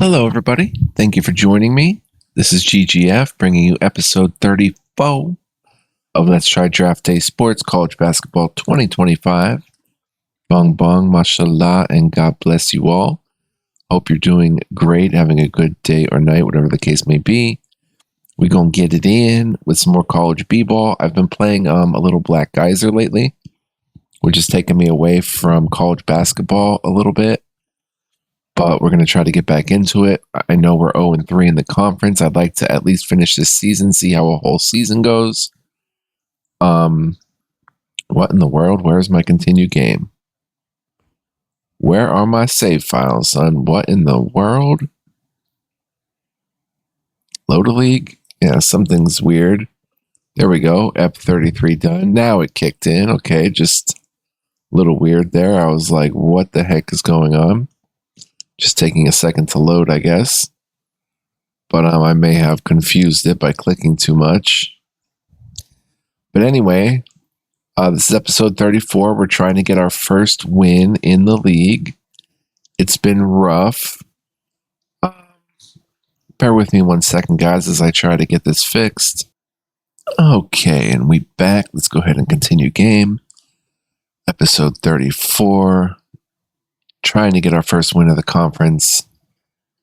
Hello, everybody. Thank you for joining me. This is GGF bringing you episode 34 of Let's Try Draft Day Sports College Basketball 2025. Bong bong, mashallah, and God bless you all. Hope you're doing great, having a good day or night, whatever the case may be. We're going to get it in with some more college b-ball. I've been playing a little Black Geyser lately, which is taking me away from college basketball a little bit. But we're going to try to get back into it. I know we're 0-3 in the conference. I'd like to at least finish this season, see how a whole season goes. What in the world? Where's my continue game? Where are my save files, son? What in the world? Load a league? Yeah, something's weird. There we go. F33 done. Now it kicked in. Okay, just a little weird there. I was like, what the heck is going on? Just taking a second to load, I guess. But I may have confused it by clicking too much. But anyway, this is episode 34. We're trying to get our first win in the league. It's been rough. Bear with me 1 second, guys, as I try to get this fixed. Okay, and we back. Let's go ahead and continue game. Episode 34. Trying to get our first win of the conference.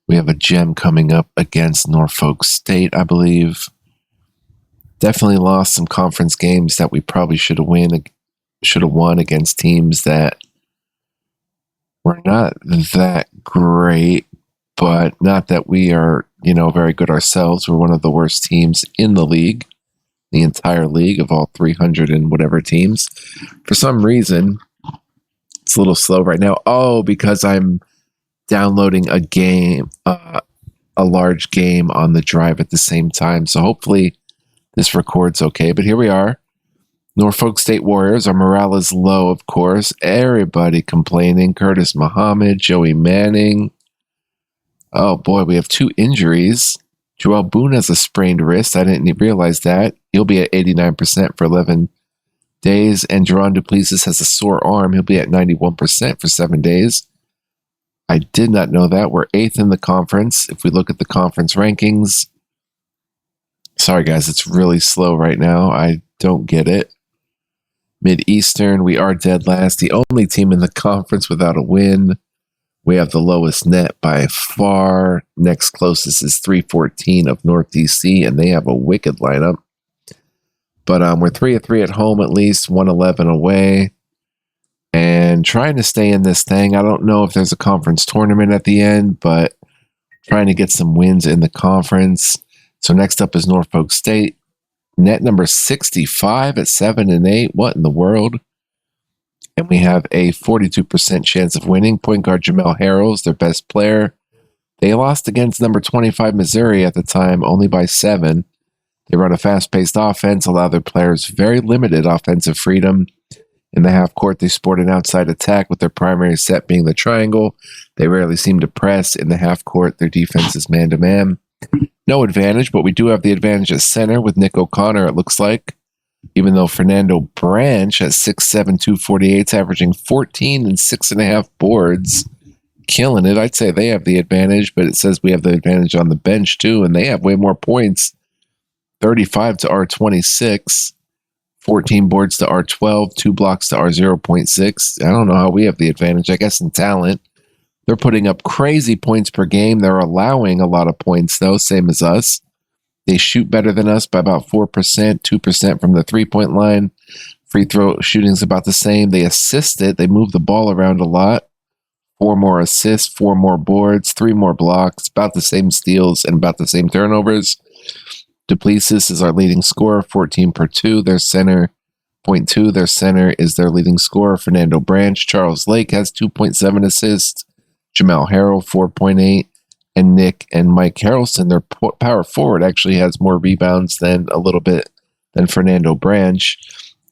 We have a gem coming up against Norfolk State, I believe. Definitely lost some conference games that we probably should have won against teams that were not that great, but not that we are, very good ourselves. We're one of the worst teams in the league, the entire league of all 300 and whatever teams. For some reason, it's a little slow right now. Oh, because I'm downloading a game, a large game on the drive at the same time. So hopefully this records okay. But here we are. Norfolk State Warriors. Our morale is low, of course. Everybody complaining. Curtis Muhammad, Joey Manning. Oh boy, we have 2 injuries. Joel Boone has a sprained wrist. I didn't realize that. He'll be at 89% for 11 days, and Jerron Duplessis has a sore arm. He'll be at 91% for 7 days. I did not know that. We're 8th in the conference. If we look at the conference rankings, sorry guys, it's really slow right now. I don't get it. Mid-Eastern, we are dead last. The only team in the conference without a win. We have the lowest net by far. Next closest is 314 of North DC, and they have a wicked lineup. But we're 3-3 at home at least, 111 away, and trying to stay in this thing. I don't know if there's a conference tournament at the end, but trying to get some wins in the conference. So next up is Norfolk State. Net number 65 at 7-8. What in the world? And we have a 42% chance of winning. Point guard Jamel Harrell is their best player. They lost against number 25 Missouri at the time, only by 7. They run a fast-paced offense, allow their players very limited offensive freedom. In the half court, they sport an outside attack with their primary set being the triangle. They rarely seem to press. In the half court, their defense is man-to-man. No advantage, but we do have the advantage at center with Nick O'Connor, it looks like. Even though Fernando Branch at 6'7", 248, is averaging 14 and 6.5 boards. Killing it. I'd say they have the advantage, but it says we have the advantage on the bench too, and they have way more points. 35 to our 26, 14 boards to our 12, 2 blocks to our 0.6. I don't know how we have the advantage. I guess in talent. They're putting up crazy points per game. They're allowing a lot of points, though, same as us. They shoot better than us by about 4%, 2% from the three-point line. Free throw shooting's about the same. They assist it. They move the ball around a lot. 4 more assists, 4 more boards, 3 more blocks, about the same steals, and about the same turnovers. Duplessis is our leading scorer, 14 per 2. Their center, 0.2. Their center is their leading scorer, Fernando Branch. Charles Lake has 2.7 assists. Jamel Harrell, 4.8. And Nick and Mike Harrelson, their power forward, actually has more rebounds than Fernando Branch.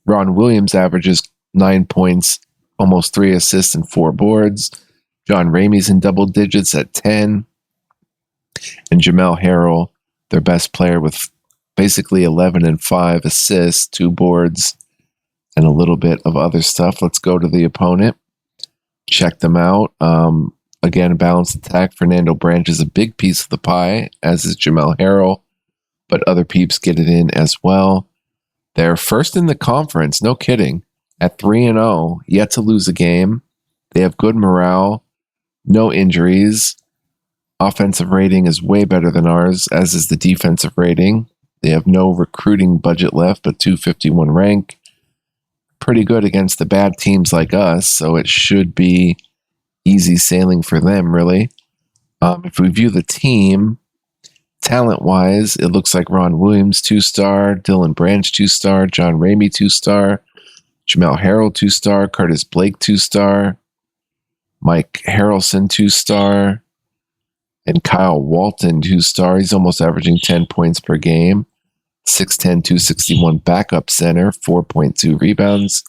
Ron Williams averages 9 points, almost 3 assists and 4 boards. John Ramey's in double digits at 10. And Jamel Harrell, their best player, with basically 11 and 5 assists, 2 boards, and a little bit of other stuff. Let's go to the opponent. Check them out. Again, balanced attack. Fernando Branch is a big piece of the pie, as is Jamel Harrell, but other peeps get it in as well. They're first in the conference, no kidding, at 3-0, yet to lose a game. They have good morale, no injuries. Offensive rating is way better than ours, as is the defensive rating. They have no recruiting budget left, but 251 rank. Pretty good against the bad teams like us, so it should be easy sailing for them, really. If we view the team, talent-wise, it looks like Ron Williams, 2-star, Dylan Branch, 2-star, John Ramey, 2-star, Jamel Harrell, 2-star, Curtis Blake, 2-star, Mike Harrelson, 2-star, and Kyle Walton, 2-star. He's almost averaging 10 points per game. 6'10", 261 backup center, 4.2 rebounds.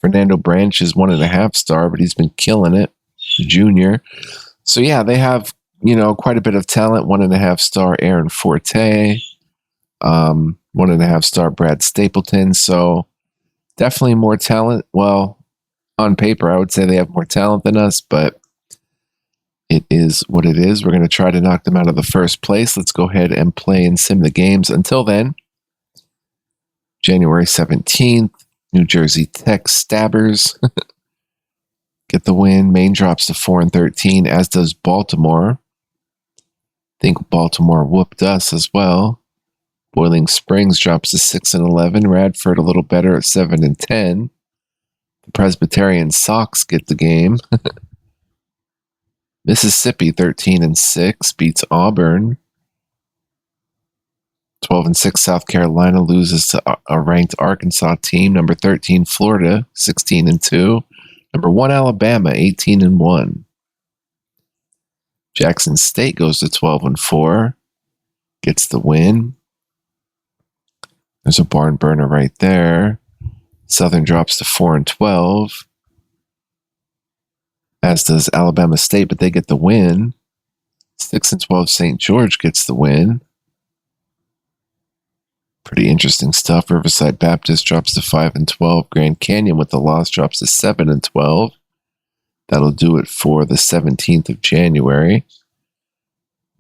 Fernando Branch is 1.5-star, but he's been killing it. Junior. So yeah, they have, quite a bit of talent. 1.5-star Aaron Forte, 1.5-star Brad Stapleton. So definitely more talent. Well, on paper, I would say they have more talent than us, but it is what it is. We're going to try to knock them out of the first place. Let's go ahead and play and sim the games. Until then, January 17th, New Jersey Tech Stabbers get the win. Maine drops to 4-13, as does Baltimore. I think Baltimore whooped us as well. Boiling Springs drops to 6-11. Radford a little better at 7-10. The Presbyterian Sox get the game. Mississippi 13-6 beats Auburn. 12-6 South Carolina loses to a ranked Arkansas team. Number 13 Florida 16-2. Number 1 Alabama 18-1. Jackson State goes to 12-4. Gets the win. There's a barn burner right there. Southern drops to 4-12. As does Alabama State, but they get the win. 6-12 St. George gets the win. Pretty interesting stuff. Riverside Baptist drops to 5-12. Grand Canyon with the loss drops to 7-12. That'll do it for the 17th of January.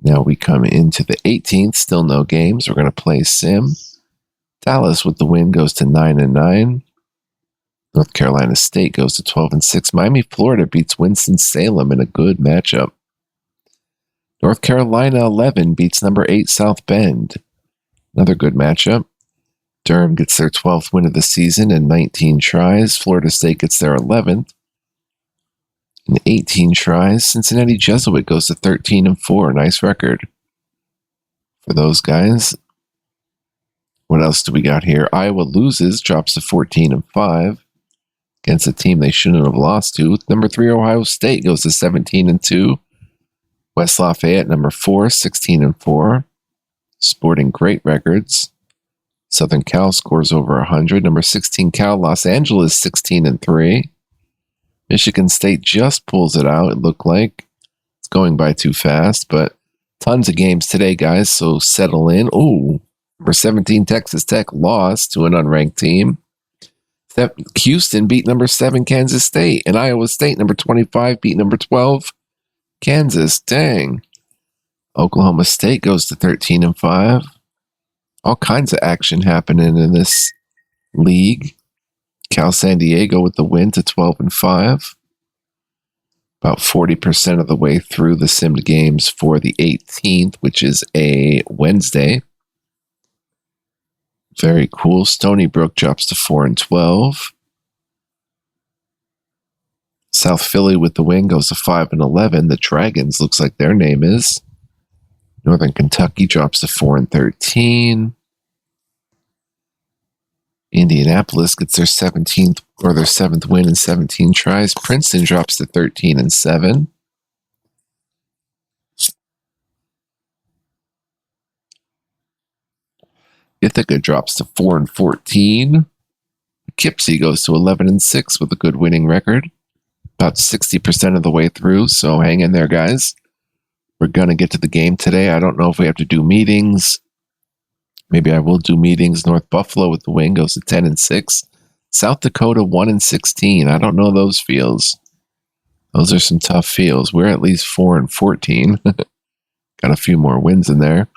Now we come into the 18th. Still no games. We're going to play sim. Dallas with the win goes to 9-9. North Carolina State goes to 12-6. Miami, Florida beats Winston-Salem in a good matchup. North Carolina 11 beats number 8 South Bend. Another good matchup. Durham gets their 12th win of the season in 19 tries. Florida State gets their 11th in 18 tries. Cincinnati Jesuit goes to 13-4. Nice record for those guys. What else do we got here? Iowa loses, drops to 14-5 against a team they shouldn't have lost to. Number 3 Ohio State goes to 17-2. West Lafayette, number 4, 16-4. Sporting great records. Southern Cal scores over 100. Number 16 Cal Los Angeles 16-3. Michigan State just pulls it out, it looked like. It's going by too fast, but tons of games today, guys, so settle in. Ooh, number 17 Texas Tech lost to an unranked team. Houston beat number 7 Kansas State, and Iowa State, number 25, beat number 12 Kansas. Dang. Oklahoma State goes to 13-5. All kinds of action happening in this league. Cal San Diego with the win to 12-5. About 40% of the way through the simmed games for the 18th, which is a Wednesday. Very cool. Stony Brook drops to 4-12. South Philly with the win goes to 5-11. The Dragons looks like their name is. Northern Kentucky drops to 4-13. Indianapolis gets their 17th or their 7th win in 17 tries. Princeton drops to 13-7. Ithaca drops to 4-14. Poughkeepsie goes to 11-6 with a good winning record. About 60% of the way through, so hang in there, guys. We're going to get to the game today. I don't know if we have to do meetings. Maybe I will do meetings. North Buffalo with the win goes to 10-6. South Dakota 1-16. I don't know those feels. Those are some tough fields. We're at least 4-14. Got a few more wins in there.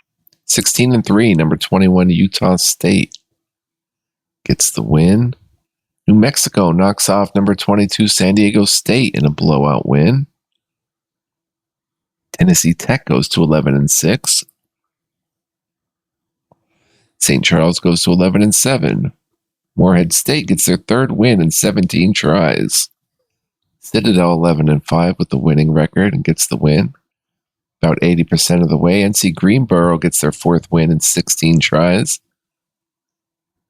16-3, number 21, Utah State gets the win. New Mexico knocks off number 22, San Diego State in a blowout win. Tennessee Tech goes to 11-6. St. Charles goes to 11-7. Morehead State gets their third win in 17 tries. Citadel 11-5 with the winning record and gets the win. About 80% of the way. NC Greenboro gets their fourth win in 16 tries.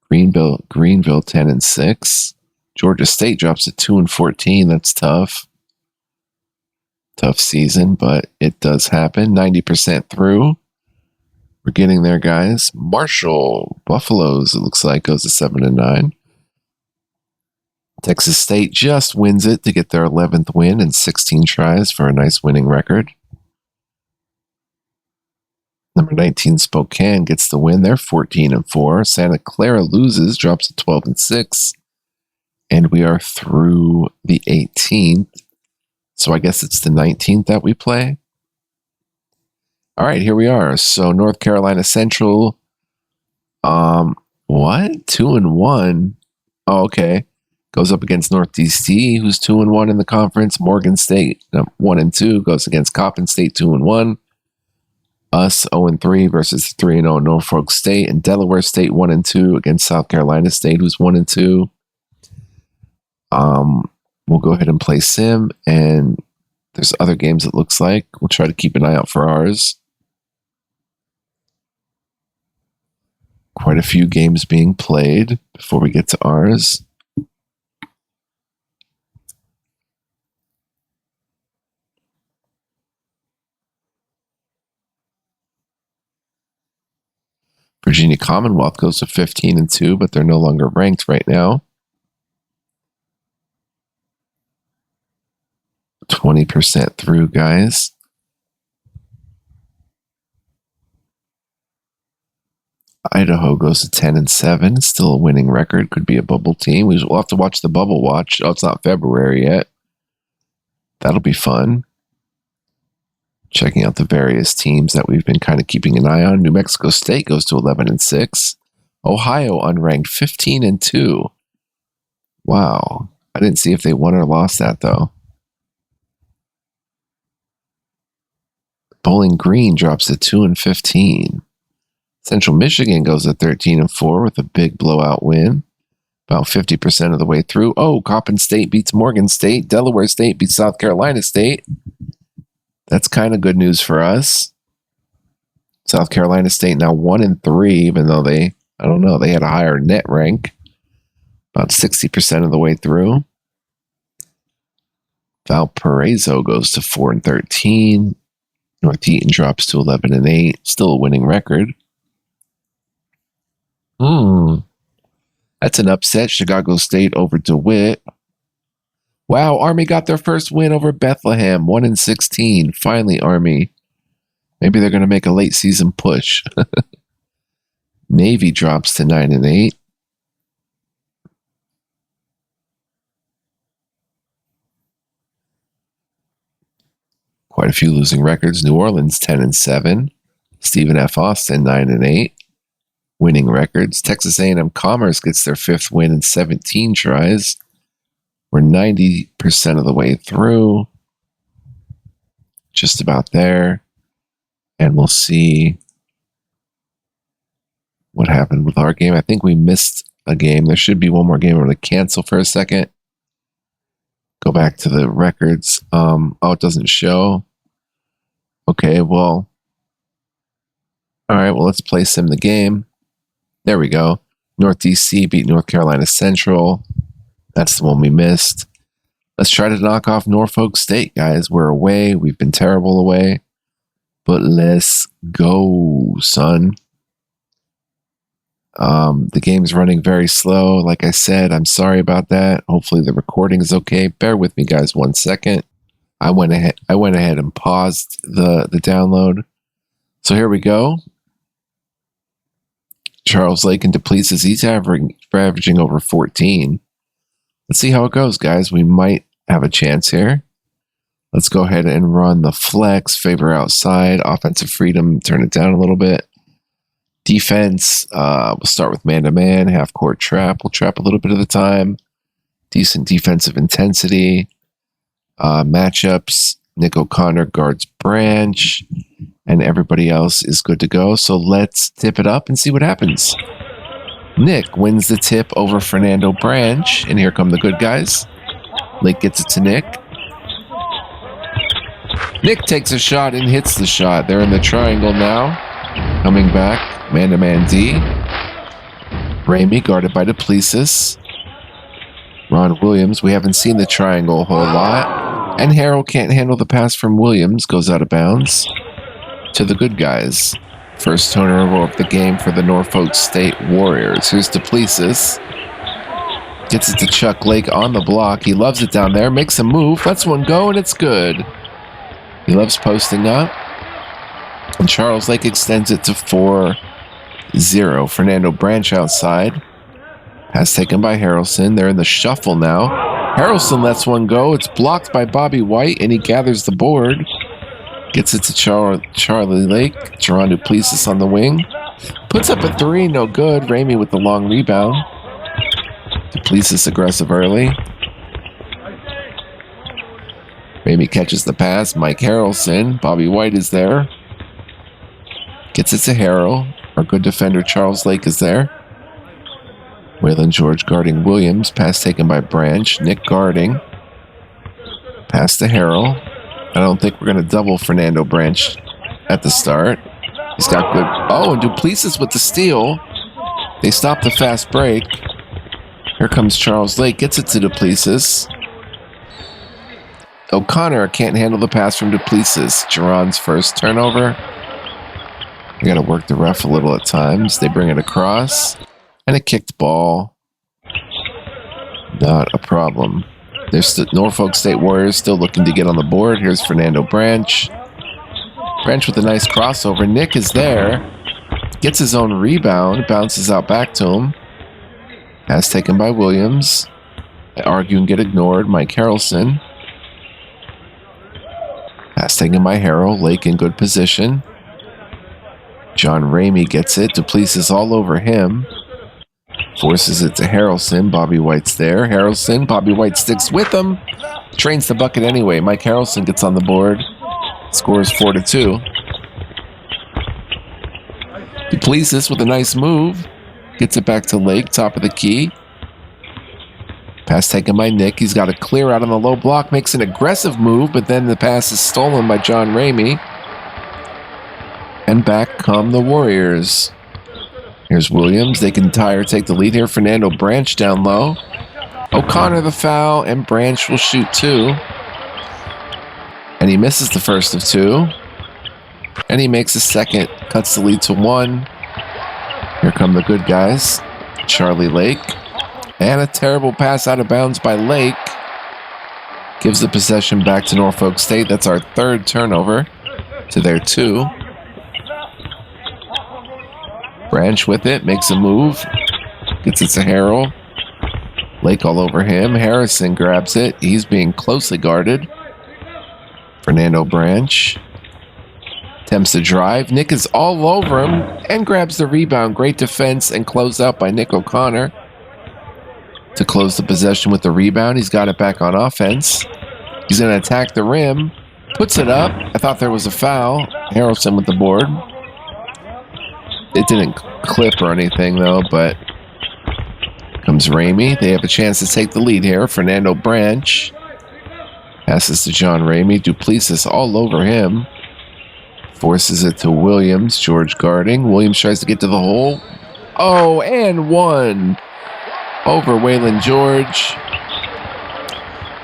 Greenville 10-6. Georgia State drops to 2-14. That's tough. Tough season, but it does happen. 90% through. We're getting there, guys. Marshall Buffaloes, it looks like, goes to 7-9. Texas State just wins it to get their 11th win in 16 tries for a nice winning record. Number 19, Spokane gets the win. They're 14-4. Santa Clara loses, drops to 12-6. And we are through the 18th. So I guess it's the 19th that we play. All right, here we are. So North Carolina Central, what? 2-1. Oh, okay. Goes up against North DC, who's 2-1 in the conference. Morgan State, 1-2, goes against Coppin State, 2-1. Us 0-3 versus 3-0 Norfolk State, and Delaware State 1-2 against South Carolina State, who's 1-2. We'll go ahead and play Sim, and there's other games it looks like. We'll try to keep an eye out for ours. Quite a few games being played before we get to ours. Virginia Commonwealth goes to 15-2, but they're no longer ranked right now. 20% through, guys. Idaho goes to 10-7. Still a winning record. Could be a bubble team. We'll have to watch the bubble watch. Oh, it's not February yet. That'll be fun. Checking out the various teams that we've been kind of keeping an eye on. New Mexico State goes to 11-6. Ohio unranked 15-2. Wow. I didn't see if they won or lost that, though. Bowling Green drops to 2-15. Central Michigan goes to 13-4 with a big blowout win. About 50% of the way through. Oh, Coppin State beats Morgan State. Delaware State beats South Carolina State. That's kind of good news for us. South Carolina State now 1-3, even though they had a higher net rank. About 60% of the way through. Valparaiso goes to 4-13. North Eaton drops to 11-8. Still a winning record. That's an upset. Chicago State over DeWitt. Wow, Army got their first win over Bethlehem, 1-16. Finally, Army. Maybe they're going to make a late season push. Navy drops to 9-8. Quite a few losing records. New Orleans 10-7. Stephen F. Austin 9-8. Winning records. Texas A&M Commerce gets their fifth win in 17 tries. We're 90% of the way through. Just about there. And we'll see what happened with our game. I think we missed a game. There should be one more game. I'm going to cancel for a second. Go back to the records. Oh, it doesn't show. Okay, well. All right, well, let's play Sim the game. There we go. North DC beat North Carolina Central. That's the one we missed. Let's try to knock off Norfolk State, guys. We're away. We've been terrible away. But let's go, son. The game's running very slow. Like I said, I'm sorry about that. Hopefully the recording is okay. Bear with me, guys, 1 second. I went ahead and paused the download. So here we go. Charles Lake into Duplessis. He's averaging over 14. Let's see how it goes, guys. We might have a chance here. Let's go ahead and run the flex, favor outside, offensive freedom, turn it down a little bit. Defense, we'll start with man-to-man, half-court trap. We'll trap a little bit of the time. Decent defensive intensity. Matchups, Nick O'Connor guards Branch, and everybody else is good to go. So let's tip it up and see what happens. Nick wins the tip over Fernando Branch, and here come the good guys. Lake gets it to Nick. Nick takes a shot and hits the shot. They're in the triangle now. Coming back, man-to-man D. Ramey guarded by Duplessis. Ron Williams, we haven't seen the triangle a whole lot. And Harrell can't handle the pass from Williams, goes out of bounds to the good guys. First turnover of the game for the Norfolk State Warriors. Here's Duplessis. Gets it to Chuck Lake on the block. He loves it down there, makes a move, lets one go, and it's good. He loves posting up. And Charles Lake extends it to 4-0. Fernando Branch outside. Pass taken by Harrelson. They're in the shuffle now. Harrelson lets one go. It's blocked by Bobby White, and he gathers the board. Gets it to Charlie Lake. Jerron Duplessis on the wing. Puts up a three, no good. Ramey with the long rebound. Duplessis aggressive early. Ramey catches the pass. Mike Harrelson. Bobby White is there. Gets it to Harrell. Our good defender Charles Lake is there. Waylon George guarding Williams. Pass taken by Branch. Nick guarding. Pass to Harrell. I don't think we're going to double Fernando Branch at the start. He's got good... Oh, and Duplessis with the steal. They stop the fast break. Here comes Charles Lake. Gets it to Duplessis. O'Connor can't handle the pass from Duplessis. Jerron's first turnover. We got to work the ref a little at times. They bring it across. And a kicked ball. Not a problem. There's the Norfolk State Warriors still looking to get on the board. Here's Fernando Branch. Branch with a nice crossover. Nick is there. Gets his own rebound. Bounces out back to him. Pass taken by Williams. I argue and get ignored. Mike Harrelson. Pass taken by Harrell. Lake in good position. John Ramey gets it. Duplessis all over him. Forces it to Harrelson. Bobby White's there. Harrelson. Bobby White sticks with him. Trains the bucket anyway. Mike Harrelson gets on the board. Scores 4-2. Duplessis with a nice move. Gets it back to Lake. Top of the key. Pass taken by Nick. He's got a clear out on the low block. Makes an aggressive move, but then the pass is stolen by John Ramey. And back come the Warriors. Here's Williams. They can tie or take the lead here. Fernando Branch down low. O'Connor the foul, and Branch will shoot two. And he misses the first of two. And he makes a second. Cuts the lead to 1. Here come the good guys. Charlie Lake. And a terrible pass out of bounds by Lake. Gives the possession back to Norfolk State. That's our third turnover to their 2. Branch with it, makes a move, gets it to Harrell. Lake all over him. Harrison grabs it. He's being closely guarded. Fernando Branch attempts to drive. Nick is all over him and grabs the rebound. Great defense and closed out by Nick O'Connor to close the possession with the rebound. He's got it back on offense. He's going to attack the rim. Puts it up. I thought there was a foul. Harrelson with the board. It didn't clip or anything, though, but comes Ramey. They have a chance to take the lead here. Fernando Branch passes to John Ramey. Duplessis all over him. Forces it to Williams. George guarding. Williams tries to get to the hole. Oh, and one over Waylon George.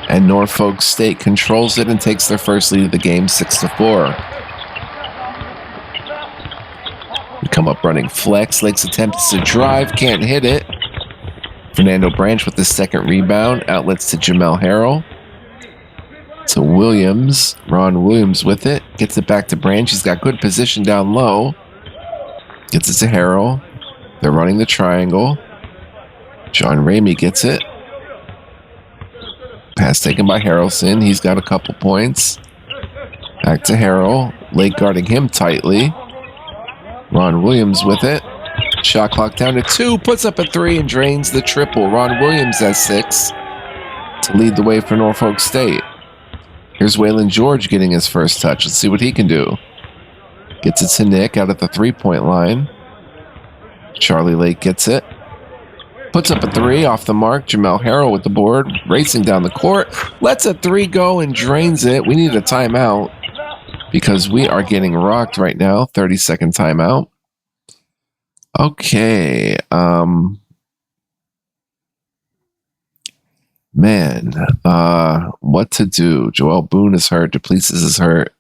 And Norfolk State controls it and takes their first lead of the game, 6-4. Come up running flex. Lake's attempts to drive. Can't hit it. Fernando Branch with the second rebound. Outlets to Jamel Harrell. To Williams. Ron Williams with it. Gets it back to Branch. He's got good position down low. Gets it to Harrell. They're running the triangle. John Ramey gets it. Pass taken by Harrelson. He's got a couple points. Back to Harrell. Lake guarding him tightly. Ron Williams with it. Shot clock down to 2. Puts up a 3 and drains the triple. Ron Williams has 6 to lead the way for Norfolk State. Here's Waylon George getting his first touch. Let's see what he can do. Gets it to Nick out at the 3-point line. Charlie Lake gets it. Puts up a 3 off the mark. Jamel Harrell with the board. Racing down the court. Lets a 3 go and drains it. We need a timeout because we are getting rocked right now. 30-second timeout. Okay. Man, what to do? Joel Boone is hurt. Duplessis is hurt.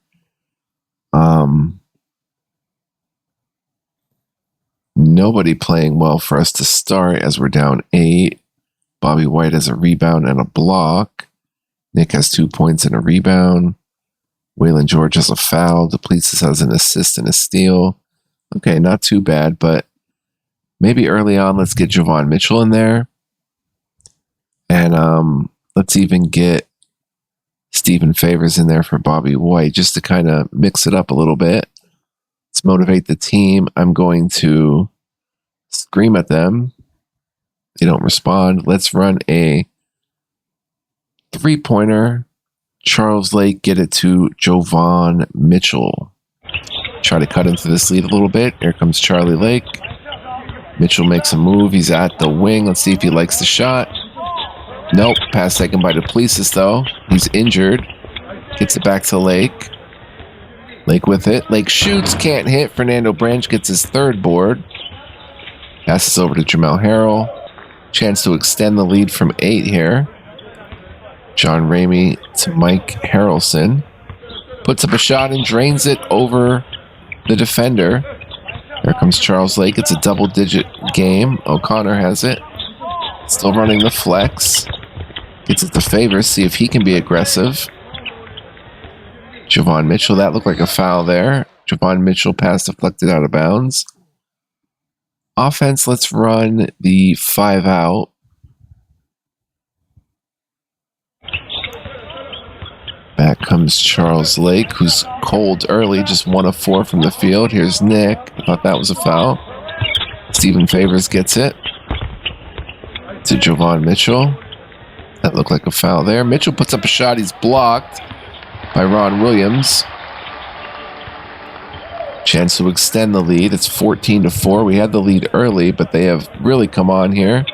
Nobody playing well for us to start as we're down 8. Bobby White has a rebound and a block. Nick has 2 points and a rebound. Waylon George has a foul. Duplessis has an assist and a steal. Okay, not too bad, but maybe early on, let's get Javon Mitchell in there. And let's even get Stephen Favors in there for Bobby White just to kind of mix it up a little bit. Let's motivate the team. I'm going to scream at them. They don't respond. Let's run a 3-pointer. Charles Lake, get it to Jovan Mitchell. Try to cut into this lead a little bit. Here comes Charlie Lake. Mitchell makes a move. He's at the wing. Let's see if he likes the shot. Nope. Pass taken by Duplessis, though. He's injured. Gets it back to Lake. Lake with it. Lake shoots. Can't hit. Fernando Branch gets his 3rd board. Passes over to Jamel Harrell. Chance to extend the lead from 8 here. John Ramey to Mike Harrelson. Puts up a shot and drains it over the defender. Here comes Charles Lake. It's a double-digit game. O'Connor has it. Still running the flex. Gets it to Favors. See if he can be aggressive. Javon Mitchell. That looked like a foul there. Javon Mitchell pass deflected out of bounds. Offense, let's run the 5 out. Back comes Charles Lake, who's cold early, just 1 of 4 from the field. Here's Nick. I thought that was a foul. Stephen Favors gets it to Javon Mitchell. That looked like a foul there. Mitchell puts up a shot. He's blocked by Ron Williams. Chance to extend the lead. It's 14-4. We had the lead early, but they have really come on here.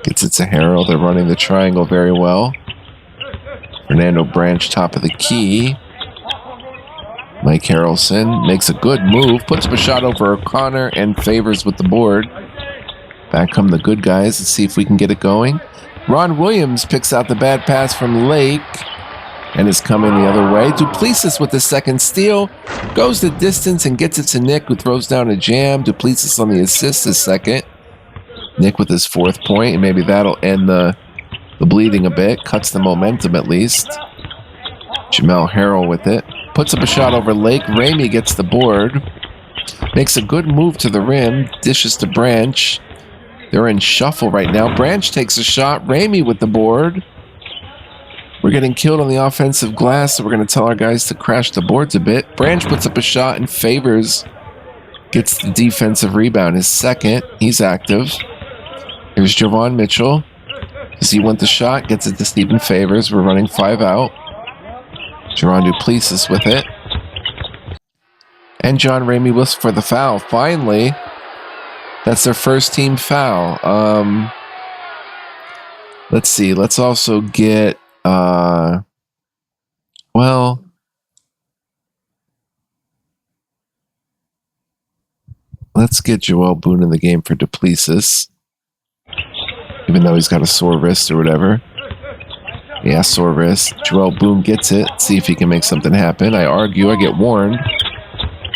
Gets it to Harrell. They're running the triangle very well. Fernando Branch, top of the key. Mike Harrelson makes a good move. Puts up a shot over O'Connor and Favors with the board. Back come the good guys. Let's see if we can get it going. Ron Williams picks out the bad pass from Lake and is coming the other way. Duplessis with the 2nd steal. Goes the distance and gets it to Nick, who throws down a jam. Duplessis on the assist, his 2nd. Nick with his 4th point, and maybe that'll end the bleeding a bit. Cuts the momentum at least. Jamel Harrell with it. Puts up a shot over Lake. Ramey gets the board. Makes a good move to the rim. Dishes to Branch. They're in shuffle right now. Branch takes a shot. Ramey with the board. We're getting killed on the offensive glass, so we're going to tell our guys to crash the boards a bit. Branch puts up a shot and Favors gets the defensive rebound. His 2nd. He's active. Here's Javon Mitchell. Does he want the shot? Gets it to Stephen Favors. We're running 5 out. Jerron Duplessis with it. And John Ramey was for the foul. Finally, that's their first team foul. Let's see. Let's also get, well, let's get Joel Boone in the game for Duplessis. Even though he's got a sore wrist or whatever. Yeah, sore wrist. Joel Boone gets it. See if he can make something happen. I argue. I get warned.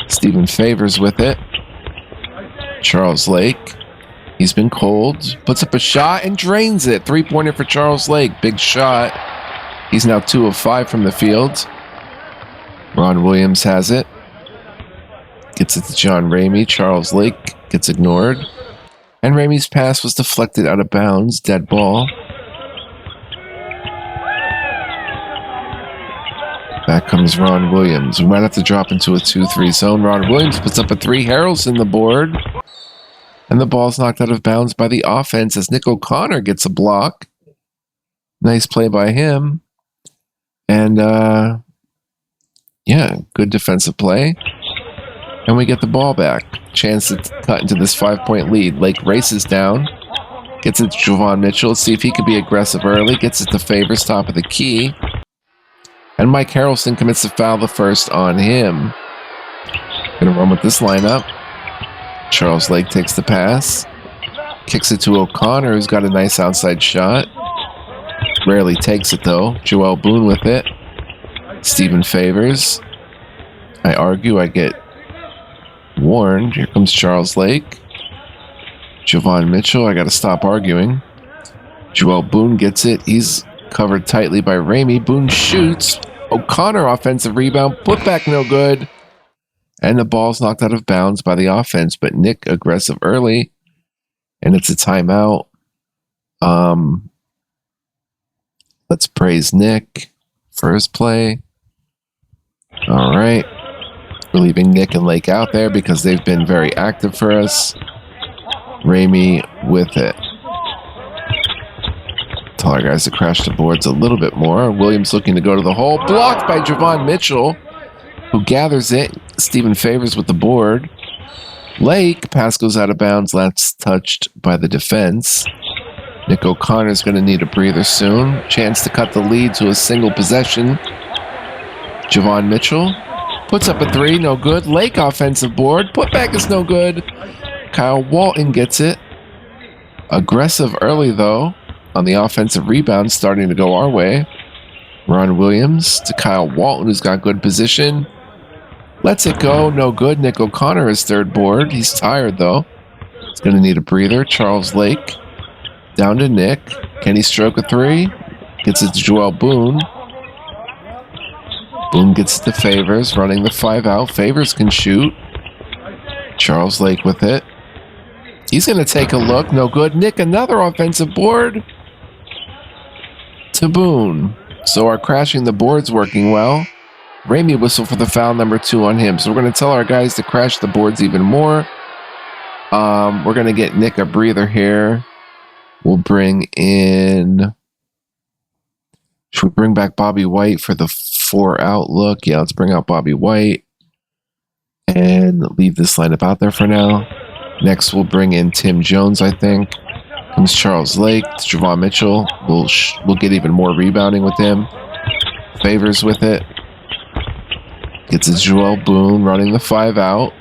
Stephen Favors with it. Charles Lake. He's been cold. Puts up a shot and drains it. 3-pointer for Charles Lake. Big shot. He's now 2 of 5 from the field. Ron Williams has it. Gets it to John Ramey. Charles Lake gets ignored. And Ramey's pass was deflected out of bounds. Dead ball. comes Ron Williams. We might have to drop into a 2-3 zone. Ron Williams puts up a 3. Harrelson the board. And the ball's knocked out of bounds by the offense as Nick O'Connor gets a block. Nice play by him. And, yeah, good defensive play. And we get the ball back. Chance to cut into this 5-point lead. Lake races down. Gets it to Javon Mitchell. Let's see if he can be aggressive early. Gets it to Favors, top of the key. And Mike Harrelson commits the foul, the first on him. Gonna run with this lineup. Charles Lake takes the pass. Kicks it to O'Connor, who's got a nice outside shot. Rarely takes it, though. Joel Boone with it. Stephen Favors. I argue, I get warned. Here comes Charles Lake. Javon Mitchell, I got to stop arguing. Joel Boone gets it. He's covered tightly by Ramey. Boone shoots. O'Connor offensive rebound. Put back no good. And the ball's knocked out of bounds by the offense. But Nick aggressive early. And it's a timeout. Let's praise Nick for his play. All right. We're leaving Nick and Lake out there because they've been very active for us. Ramey with it. Tell our guys to crash the boards a little bit more. Williams looking to go to the hole. Blocked by Javon Mitchell, who gathers it. Stephen Favors with the board. Lake, pass goes out of bounds. Last touched by the defense. Nick O'Connor's going to need a breather soon. Chance to cut the lead to a single possession. Javon Mitchell puts up a 3, no good. Lake offensive board. Putback is no good. Kyle Walton gets it. Aggressive early, though, on the offensive rebound, starting to go our way. Ron Williams to Kyle Walton, who's got good position. Lets it go, no good. Nick O'Connor is third board. He's tired, though. He's going to need a breather. Charles Lake down to Nick. Can he stroke a 3? Gets it to Joel Boone. Boone gets it to Favors, running the 5 out. Favors can shoot. Charles Lake with it. He's going to take a look. No good. Nick, another offensive board to Boone. So our crashing the board's working well. Ramey whistle for the foul, number 2 on him. So we're going to tell our guys to crash the boards even more. We're going to get Nick a breather here. We'll bring in... Should we bring back Bobby White for the 4 out look? Yeah, let's bring out Bobby White. And leave this lineup out there for now. Next, we'll bring in Tim Jones, I think. Comes Charles Lake, Javon Mitchell. We'll get even more rebounding with him. Favors with it. Gets it Joel Boone running the 5 out.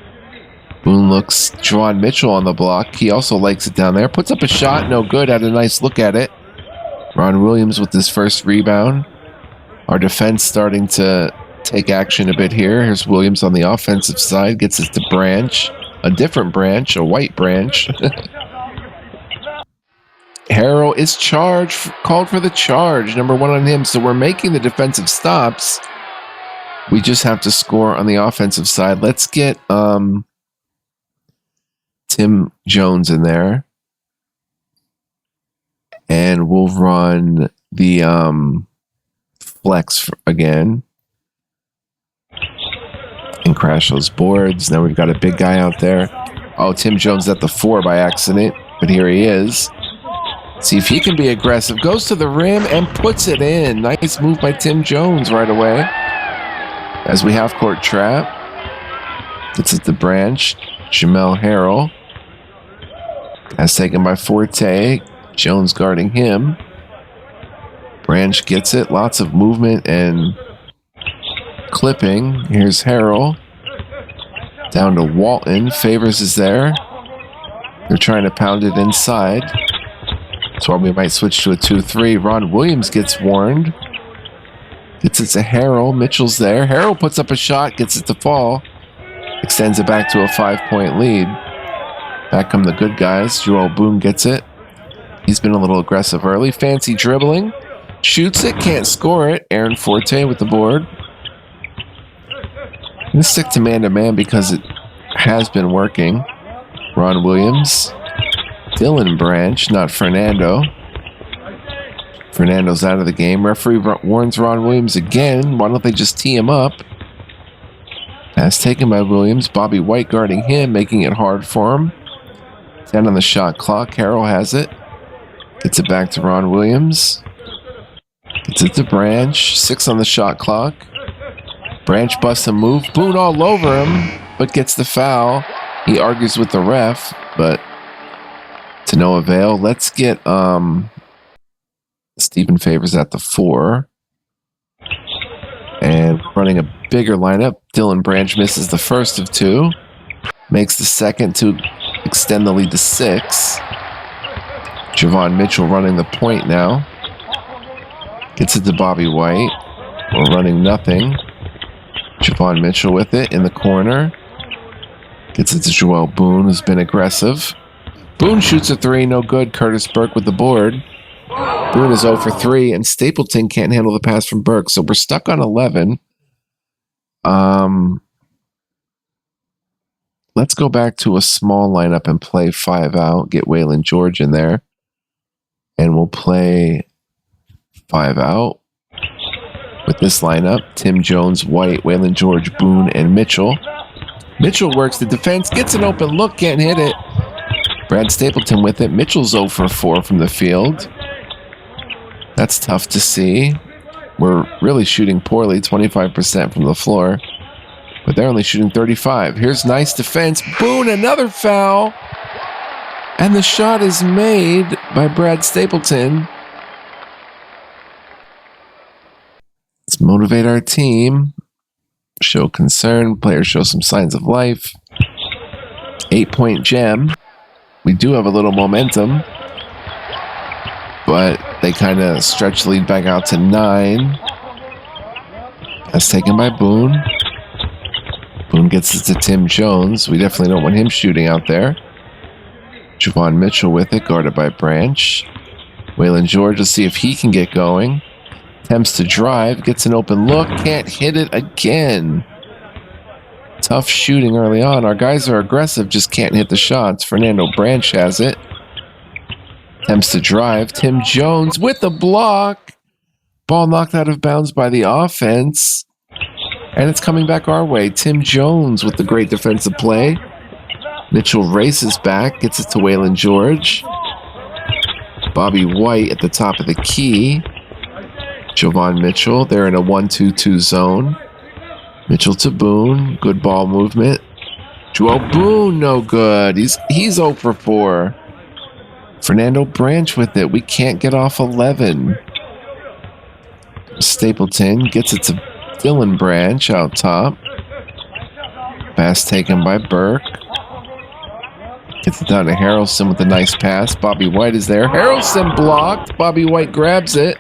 Boone looks Javon Mitchell on the block. He also likes it down there. Puts up a shot, no good. Had a nice look at it. Ron Williams with his first rebound. Our defense starting to take action a bit here. Here's Williams on the offensive side. Gets it to Branch. A different Branch, a white Branch. Harrell is charged, called for the charge. Number 1 on him. So we're making the defensive stops. We just have to score on the offensive side. Let's get Tim Jones in there. And we'll run the flex again. And crash those boards. Now we've got a big guy out there. Oh, Tim Jones at the 4 by accident. But here he is. See if he can be aggressive. Goes to the rim and puts it in. Nice move by Tim Jones right away. As we have court trap. Gets it to Branch. Jamel Harrell. That's taken by Forte. Jones guarding him. Branch gets it. Lots of movement and clipping. Here's Harrell. Down to Walton. Favors is there. They're trying to pound it inside. So we might switch to a 2-3. Ron Williams gets warned. Gets it to Harrell. Mitchell's there. Harrell puts up a shot. Gets it to fall. Extends it back to a 5-point lead. Back come the good guys. Joel Boone gets it. He's been a little aggressive early. Fancy dribbling. Shoots it. Can't score it. Aaron Forte with the board. I'm going to stick to man-to-man because it has been working. Ron Williams. Dylan Branch, not Fernando. Fernando's out of the game. Referee warns Ron Williams again. Why don't they just tee him up? Pass taken by Williams. Bobby White guarding him, making it hard for him. 10 on the shot clock. Harrell has it. Gets it back to Ron Williams. Gets it to Branch. 6 on the shot clock. Branch busts a move. Boone all over him, but gets the foul. He argues with the ref, but to no avail. Let's get Stephen Favors at the 4. And running a bigger lineup. Dylan Branch misses the first of 2. Makes the second to extend the lead to 6. Javon Mitchell running the point now. Gets it to Bobby White. We're running nothing. Javon Mitchell with it in the corner. Gets it to Joel Boone, who's been aggressive. Boone shoots a 3, no good. Curtis Burke with the board. Boone is 0 for 3, and Stapleton can't handle the pass from Burke, so we're stuck on 11. Let's go back to a small lineup and play 5 out. Get Waylon George in there. And we'll play 5 out. With this lineup, Tim Jones, White, Waylon George, Boone, and Mitchell. Mitchell works the defense, gets an open look, can't hit it. Brad Stapleton with it. Mitchell's 0 for 4 from the field. That's tough to see. We're really shooting poorly, 25% from the floor. But they're only shooting 35. Here's nice defense. Boone, another foul. And the shot is made by Brad Stapleton. Let's motivate our team. Show concern. Players show some signs of life. 8-point gem. We do have a little momentum. But they kind of stretch the lead back out to 9. That's taken by Boone. Boone gets it to Tim Jones. We definitely don't want him shooting out there. Javon Mitchell with it, guarded by Branch. Waylon George, let's see if he can get going. Attempts to drive, gets an open look, can't hit it again. Tough shooting early on. Our guys are aggressive, just can't hit the shots. Fernando Branch has it. Attempts to drive. Tim Jones with the block. Ball knocked out of bounds by the offense. And it's coming back our way. Tim Jones with the great defensive play. Mitchell races back, gets it to Waylon George. Bobby White at the top of the key. Javon Mitchell, they're in a 1-2-2 zone. Mitchell to Boone, good ball movement. Joel Boone, no good. He's 0 for 4. Fernando Branch with it. We can't get off 11. Stapleton gets it to Dylan Branch out top. Pass taken by Burke. Gets it down to Harrelson with a nice pass. Bobby White is there. Harrelson blocked. Bobby White grabs it.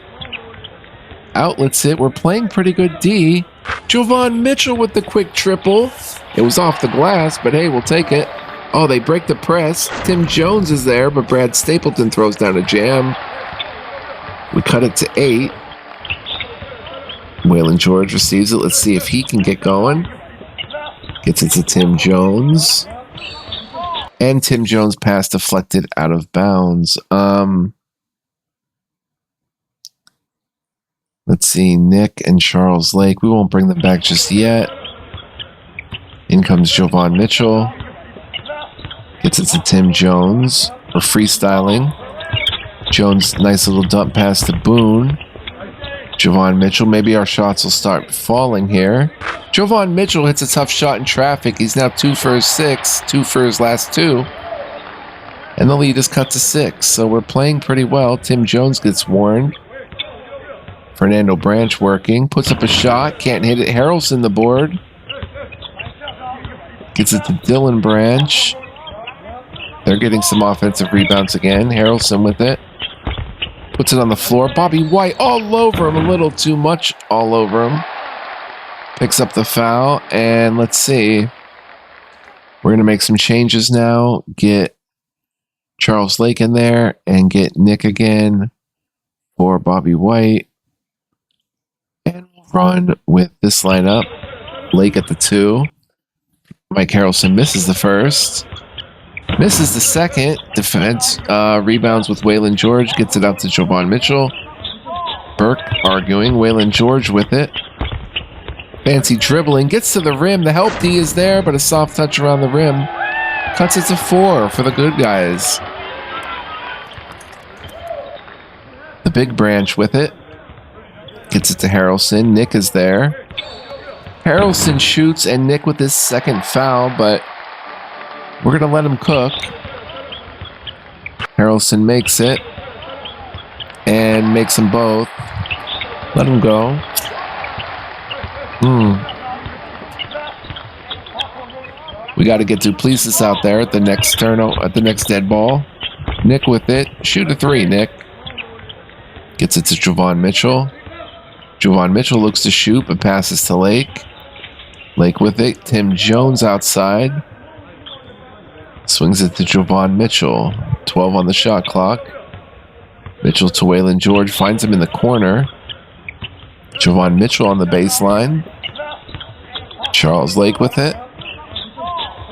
Outlets it. We're playing pretty good D. Javon Mitchell with the quick triple. It was off the glass, but hey, we'll take it. Oh, they break the press. Tim Jones is there, but Brad Stapleton throws down a jam. We cut it to 8. Waylon George receives it. Let's see if he can get going. Gets it to Tim Jones. And Tim Jones pass deflected out of bounds. Let's see, Nick and Charles Lake. We won't bring them back just yet. In comes Javon Mitchell. Gets it to Tim Jones. We're freestyling. Jones, nice little dump pass to Boone. Javon Mitchell. Maybe our shots will start falling here. Javon Mitchell hits a tough shot in traffic. He's now 2 for his 6. 2 for his last 2. And the lead is cut to 6. So we're playing pretty well. Tim Jones gets warned. Fernando Branch working. Puts up a shot. Can't hit it. Harrelson the board. Gets it to Dylan Branch. They're getting some offensive rebounds again. Harrelson with it. Puts it on the floor. Bobby White all over him. A little too much all over him. Picks up the foul. And let's see. We're going to make some changes now. Get Charles Lake in there. And get Nick again for Bobby White. And we'll run with this lineup. Lake at the 2. Mike Harrelson misses the first. Misses the second. Defense rebounds with Waylon George. Gets it out to Javon Mitchell. Burke arguing. Waylon George with it. Fancy dribbling. Gets to the rim. The help D is there, but a soft touch around the rim. Cuts it to 4 for the good guys. The big branch with it. Gets it to Harrelson. Nick is there. Harrelson shoots, and Nick with his second foul, but we're going to let him cook. Harrelson makes it. And makes them both. Let him go. We got to get Duplessis out there at the next dead ball. Nick with it. Shoot a 3, Nick. Gets it to Javon Mitchell. Javon Mitchell looks to shoot, but passes to Lake. Lake with it. Tim Jones outside. Swings it to Javon Mitchell. 12 on the shot clock. Mitchell to Waylon George. Finds him in the corner. Javon Mitchell on the baseline. Charles Lake with it.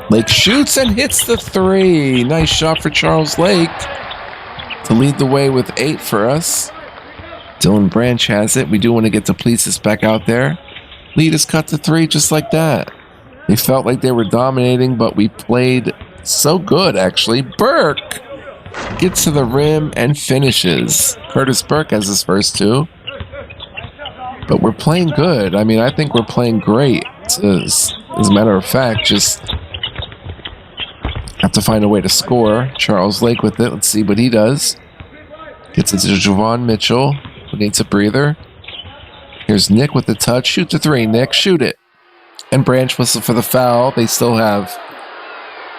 Lake shoots and hits the 3. Nice shot for Charles Lake to lead the way with 8 for us. Dylan Branch has it. We do want to get Duplessis back out there. Lead is cut to 3 just like that. They felt like they were dominating, but we played so good, actually. Burke gets to the rim and finishes. Curtis Burke has his first 2. But we're playing good. I mean, I think we're playing great. As a matter of fact, just have to find a way to score. Charles Lake with it. Let's see what he does. Gets it to Javon Mitchell, who needs a breather. Here's Nick with the touch. Shoot the 3, Nick. Shoot it. And Branch whistle for the foul. They still have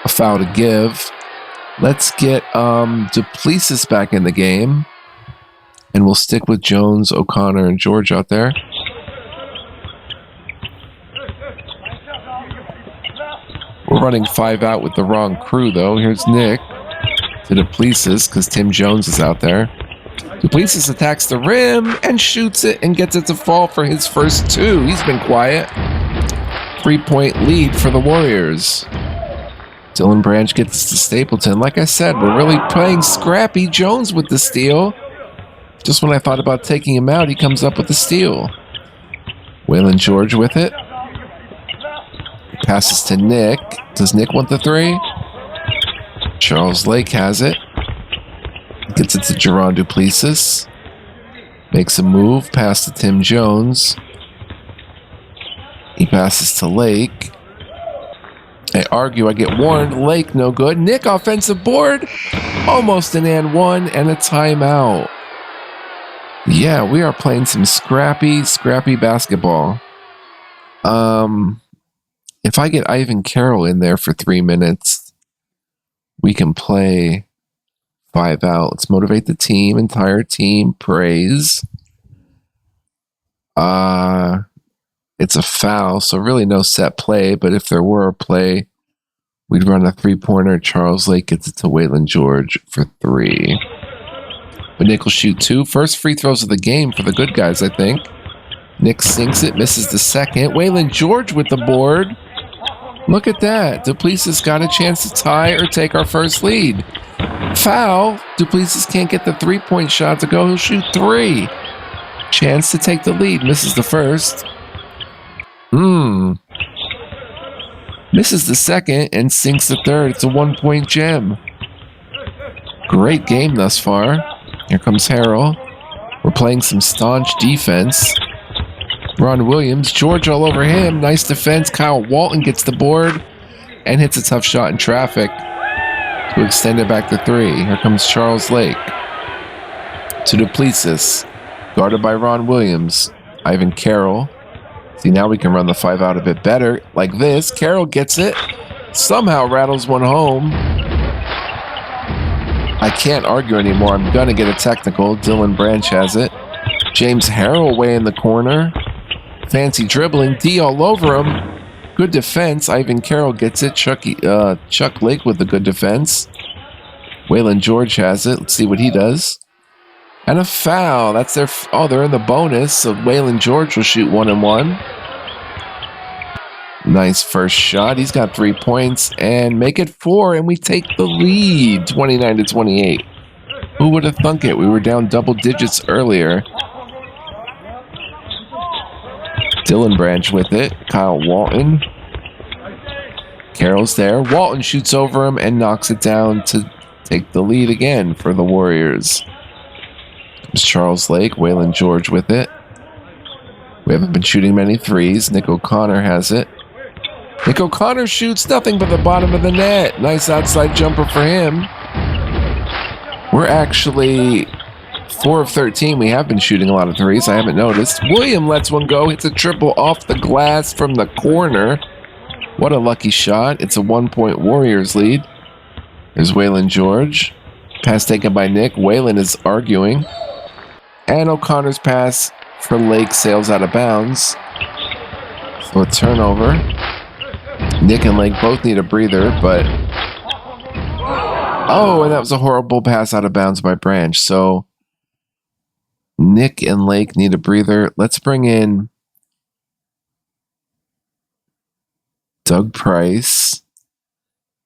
a foul to give. Let's get Duplessis back in the game. And we'll stick with Jones, O'Connor, and George out there. We're running 5 out with the wrong crew, though. Here's Nick to Duplessis because Tim Jones is out there. Duplessis attacks the rim and shoots it and gets it to fall for his first 2. He's been quiet. 3-point lead for the Warriors. Dylan Branch gets to Stapleton. Like I said, we're really playing scrappy. Jones with the steal. Just when I thought about taking him out, he comes up with the steal. Waylon George with it. Passes to Nick. Does Nick want the 3? Charles Lake has it. Gets it to Jerron Duplessis. Makes a move. Pass to Tim Jones. He passes to Lake. I argue. I get warned. Lake no good. Nick offensive board. Almost an and 1 and a timeout. Yeah, we are playing some scrappy basketball. If I get Ivan Carroll in there for 3 minutes, we can play 5 out. Let's motivate the team, entire team. Praise. It's a foul, so really no set play, but if there were a play, we'd run a 3-pointer. Charles Lake gets it to Waylon George for 3. But Nick will shoot 2. First free throws of the game for the good guys, I think. Nick sinks it, misses the second. Waylon George with the board. Look at that. Duplessis got a chance to tie or take our first lead. Foul. Duplessis can't get the 3-point shot to go. He'll shoot 3. Chance to take the lead. Misses the first. Misses the second and sinks the third. It's a 1-point gem. Great game thus far. Here comes Harrell. We're playing some staunch defense. Ron Williams, George all over him. Nice defense. Kyle Walton gets the board and hits a tough shot in traffic to extend it back to 3. Here comes Charles Lake to Duplessis, guarded by Ron Williams. Ivan Carroll. See, now we can run the 5 out a bit better. Like this. Carroll gets it. Somehow rattles one home. I can't argue anymore. I'm going to get a technical. Dylan Branch has it. James Harrell way in the corner. Fancy dribbling. D all over him. Good defense. Ivan Carroll gets it. Chuck Lake with the good defense. Waylon George has it. Let's see what he does. And a foul. That's their... they're in the bonus. So Waylon George will shoot 1 and 1. Nice first shot. He's got 3 points and make it 4, and we take the lead, 29-28. Who would have thunk it? We were down double digits earlier. Dylan Branch with it. Kyle Walton. Carroll's there. Walton shoots over him and knocks it down to take the lead again for the Warriors. There's Charles Lake. Waylon George with it. We haven't been shooting many threes. Nick O'Connor has it. Nick O'Connor shoots nothing but the bottom of the net. Nice outside jumper for him. We're actually 4 of 13. We have been shooting a lot of threes. I haven't noticed. William lets one go. Hits a triple off the glass from the corner. What a lucky shot. It's a 1-point Warriors lead. There's Waylon George. Pass taken by Nick. Waylon is arguing. And O'Connor's pass for Lake sails out of bounds. So a turnover. Nick and Lake both need a breather, but... Oh, and that was a horrible pass out of bounds by Branch. So Nick and Lake need a breather. Let's bring in Doug Price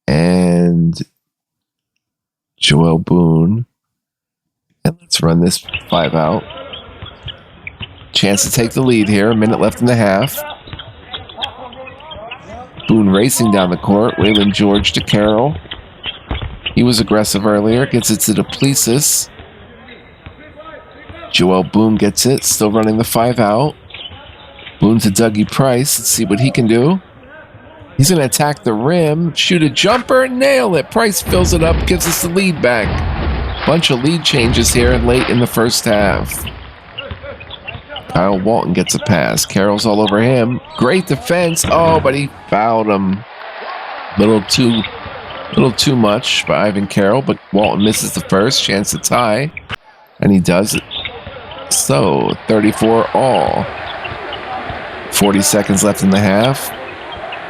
and Joel Boone. And let's run this 5 out. Chance to take the lead here. A minute left in the half. Boone racing down the court. Waylon George to Carroll. He was aggressive earlier. Gets it to Duplessis. Joel Boone gets it. Still running the 5 out. Boone to Dougie Price. Let's see what he can do. He's going to attack the rim. Shoot a jumper. Nail it. Price fills it up. Gives us the lead back. Bunch of lead changes here late in the first half. Kyle Walton gets a pass. Carroll's all over him. Great defense. Oh, but he fouled him. Little too much by Ivan Carroll, but Walton misses the first. Chance to tie. And he does it. So, 34 all. 40 seconds left in the half.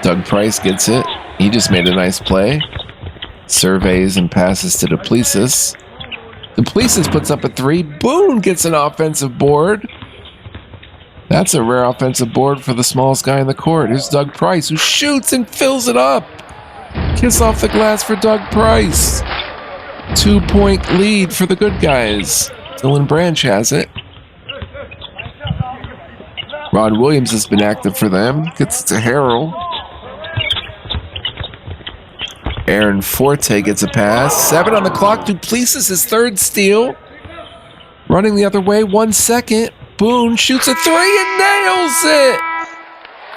Doug Price gets it. He just made a nice play. Surveys and passes to Duplessis. Duplessis puts up a 3. Boone gets an offensive board. That's a rare offensive board for the smallest guy in the court. Here's Doug Price, who shoots and fills it up. Kiss off the glass for Doug Price. 2-point lead for the good guys. Dylan Branch has it. Ron Williams has been active for them. Gets it to Harrell. Aaron Forte gets a pass. 7 on the clock. Duplessis his 3rd steal. Running the other way. 1 second. Boone shoots a 3 and nails it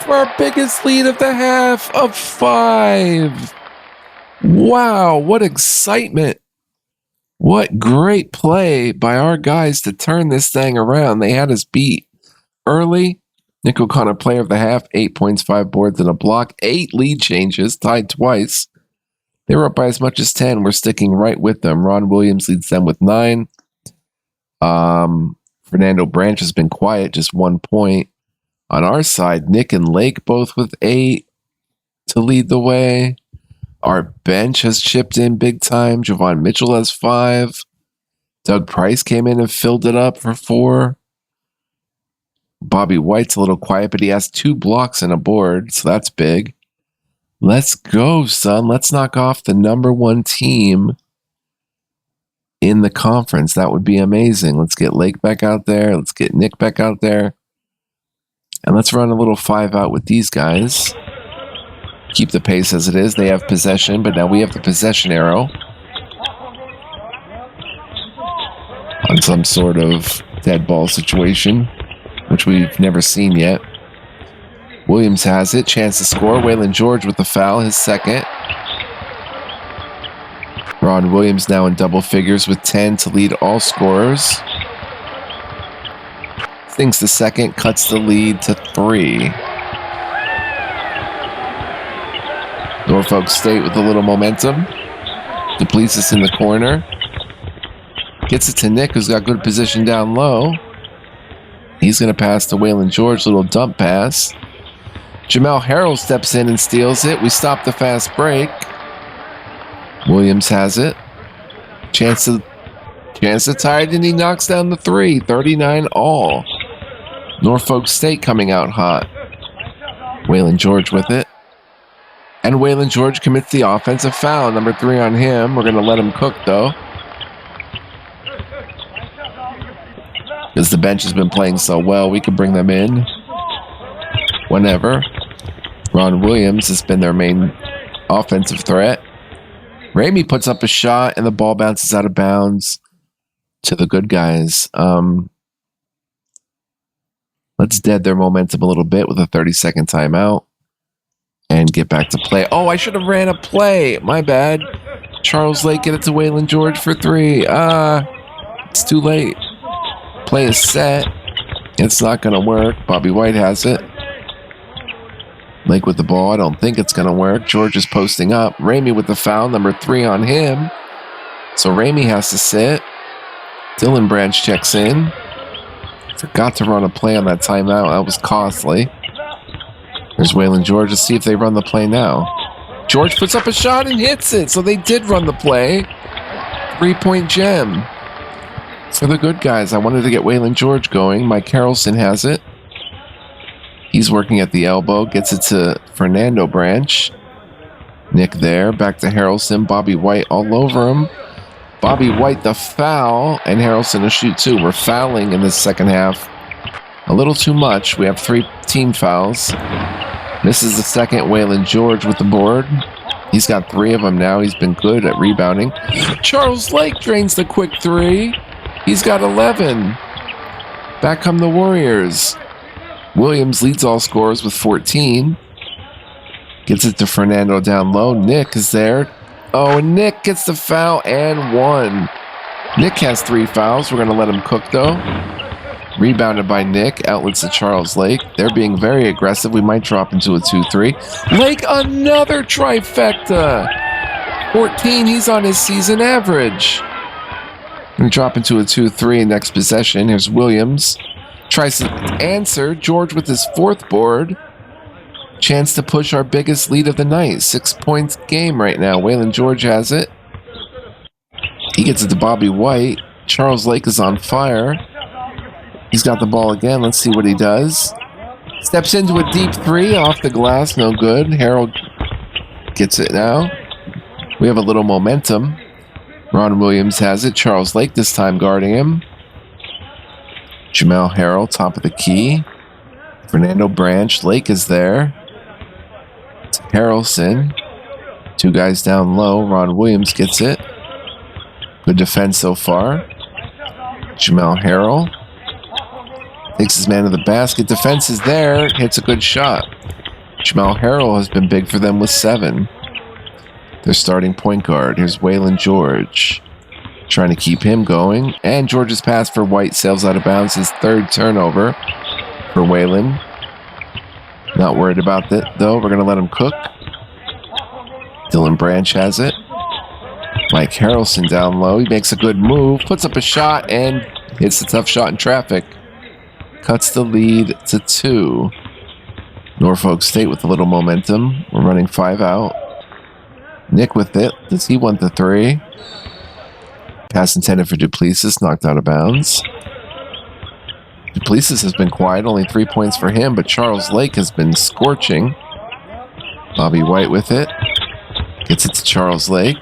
for our biggest lead of the half of 5. Wow, what excitement. What great play by our guys to turn this thing around. They had us beat early. Nick O'Connor, player of the half, 8 points, 5 boards, and a block. 8 lead changes, tied twice. They were up by as much as 10. We're sticking right with them. Ron Williams leads them with 9. Fernando Branch has been quiet, just 1 point. On our side, Nick and Lake both with 8 to lead the way. Our bench has chipped in big time. Javon Mitchell has 5. Doug Price came in and filled it up for 4. Bobby White's a little quiet, but he has 2 blocks and a board, so that's big. Let's go, son. Let's knock off the number 1 team in the conference. That would be amazing. Let's get Lake back out there. Let's get Nick back out there. And let's run a little 5 out with these guys. Keep the pace as it is. They have possession, but now we have the possession arrow. On some sort of dead ball situation, which we've never seen yet. Williams has it. Chance to score. Waylon George with the foul, his 2nd. Ron Williams now in double figures with 10 to lead all scorers. Thinks the 2nd, cuts the lead to 3. Norfolk State with a little momentum. Duplessis in the corner. Gets it to Nick, who's got good position down low. He's going to pass to Waylon George, little dump pass. Jamel Harrell steps in and steals it. We stop the fast break. Williams has it. Chance to tie it, and he knocks down the 3. 39 all. Norfolk State coming out hot. Waylon George with it. And Waylon George commits the offensive foul. Number 3 on him. We're going to let him cook, though. Because the bench has been playing so well, we can bring them in. whenever. Ron Williams has been their main offensive threat. Ramey puts up a shot, and the ball bounces out of bounds to the good guys. Let's dead their momentum a little bit with a 30-second timeout and get back to play. Oh, I should have ran a play. My bad. Charles Lake, get it to Waylon George for 3. It's too late. Play is set. It's not going to work. Bobby White has it. Lake with the ball. I don't think it's going to work. George is posting up. Ramey with the foul, number 3 on him. So Ramey has to sit. Dylan Branch checks in. Forgot to run a play on that timeout. That was costly. There's Waylon George. Let's see if they run the play now. George puts up a shot and hits it. So they did run the play. 3-point gem for the good guys. I wanted to get Waylon George going. Mike Harrelson has it. He's working at the elbow. Gets it to Fernando Branch. Nick there. Back to Harrelson. Bobby White all over him. Bobby White the foul. And Harrelson to shoot 2. We're fouling in the second half a little too much. We have 3 team fouls. This is the second. Waylon George with the board. He's got 3 of them now. He's been good at rebounding. Charles Lake drains the quick 3. He's got 11. Back come the Warriors. Williams leads all scorers with 14. Gets it to Fernando down low. Nick is there. Oh, and Nick gets the foul and 1. Nick has 3 fouls. We're going to let him cook, though. Rebounded by Nick. Outlets to Charles Lake. They're being very aggressive. We might drop into a 2-3. Lake, another trifecta. 14. He's on his season average. We drop into a 2-3 next possession. Here's Williams. Tries to answer. George with his 4th board. Chance to push our biggest lead of the night. 6 points game right now. Waylon George has it. He gets it to Bobby White. Charles Lake is on fire. He's got the ball again. Let's see what he does. Steps into a deep 3 off the glass. No good. Harold gets it now. We have a little momentum. Ron Williams has it. Charles Lake this time guarding him. Jamel Harrell, top of the key. Fernando Branch. Lake is there. It's Harrelson. 2 guys down low. Ron Williams gets it. Good defense so far. Jamel Harrell. Takes his man to the basket. Defense is there. Hits a good shot. Jamel Harrell has been big for them with 7. Their starting point guard. Here's Waylon George. Trying to keep him going. And George's pass for White sails out of bounds. His 3rd turnover for Waylon. Not worried about that, though. We're going to let him cook. Dylan Branch has it. Mike Harrelson down low. He makes a good move. Puts up a shot and hits a tough shot in traffic. Cuts the lead to 2. Norfolk State with a little momentum. We're running 5 out. Nick with it. Does he want the 3? Pass intended for Duplessis. Knocked out of bounds. Duplessis has been quiet. Only 3 points for him, but Charles Lake has been scorching. Bobby White with it. Gets it to Charles Lake.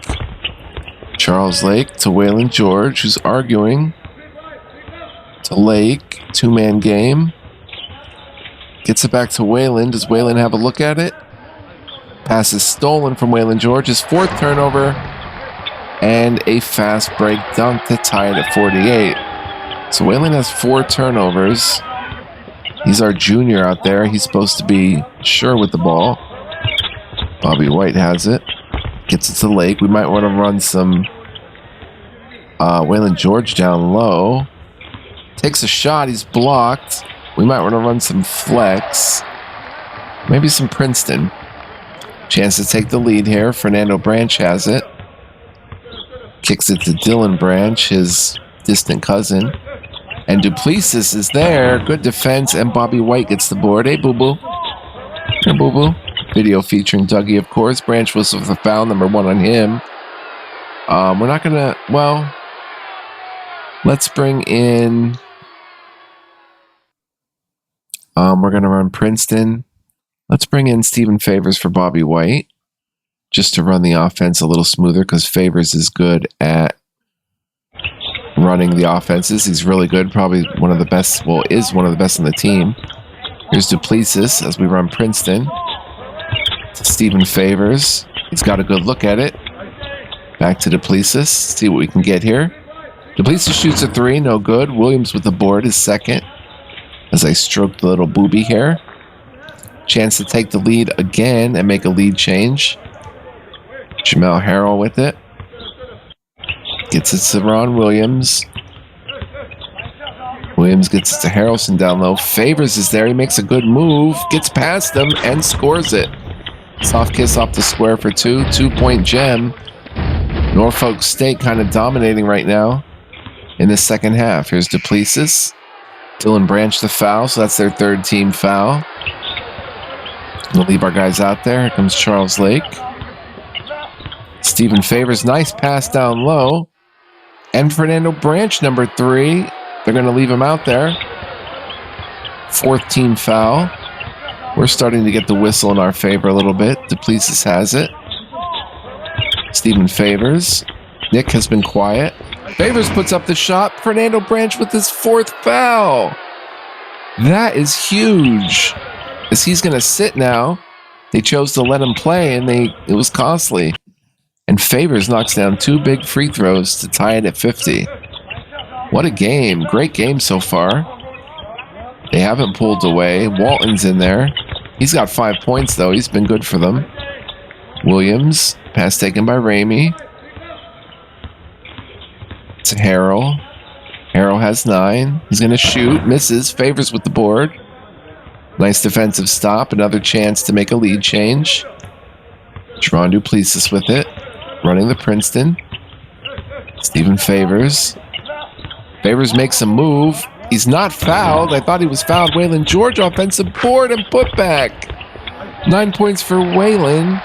Charles Lake to Waylon George, who's arguing. To Lake. 2-man game. Gets it back to Waylon. Does Waylon have a look at it? Pass is stolen from Waylon George. His 4th turnover. And a fast break dunk to tie it at 48. So Waylon has 4 turnovers. He's our junior out there. He's supposed to be sure with the ball. Bobby White has it. Gets it to Lake. We might want to run some Waylon George down low. Takes a shot. He's blocked. We might want to run some flex. Maybe some Princeton. Chance to take the lead here. Fernando Branch has it. Kicks it to Dylan Branch, his distant cousin. And Duplessis is there. Good defense. And Bobby White gets the board. Hey, boo-boo. Hey, boo-boo. Video featuring Dougie, of course. Branch whistle for the foul. Number 1 on him. We're not going to... Well, let's bring in... we're going to run Princeton. Let's bring in Stephen Favors for Bobby White. Just to run the offense a little smoother, because Favors is good at running the offenses. He's really good. Probably one of the best. Well, is one of the best on the team. Here's Duplessis as we run Princeton. Stephen Favors. He's got a good look at it. Back to Duplessis. See what we can get here. Duplessis shoots a 3. No good. Williams with the board is second. As I stroke the little booby hair. Chance to take the lead again and make a lead change. Jamel Harrell with it. Gets it to Ron Williams. Williams gets it to Harrelson down low. Favors is there. He makes a good move. Gets past him and scores it. Soft kiss off the square for 2. 2-point gem. Norfolk State kind of dominating right now in the second half. Here's Duplessis. Dylan Branch the foul, so that's their third team foul. We'll leave our guys out there. Here comes Charles Lake. Stephen Favors, nice pass down low. And Fernando Branch, number 3. They're going to leave him out there. Fourth team foul. We're starting to get the whistle in our favor a little bit. Duplessis has it. Stephen Favors. Nick has been quiet. Favors puts up the shot. Fernando Branch with his 4th foul. That is huge. As he's going to sit now. They chose to let him play, and it was costly. And Favors knocks down 2 big free throws to tie it at 50. What a game. Great game so far. They haven't pulled away. Walton's in there. He's got 5 points, though. He's been good for them. Williams. Pass taken by Ramey. To Harrell. Harrell has 9. He's going to shoot. Misses. Favors with the board. Nice defensive stop. Another chance to make a lead change. Jerron Duplessis with it. Running the Princeton. Stephen Favors. Favors makes a move. He's not fouled. I thought he was fouled. Waylon George offensive board and put back. 9 points for Waylon.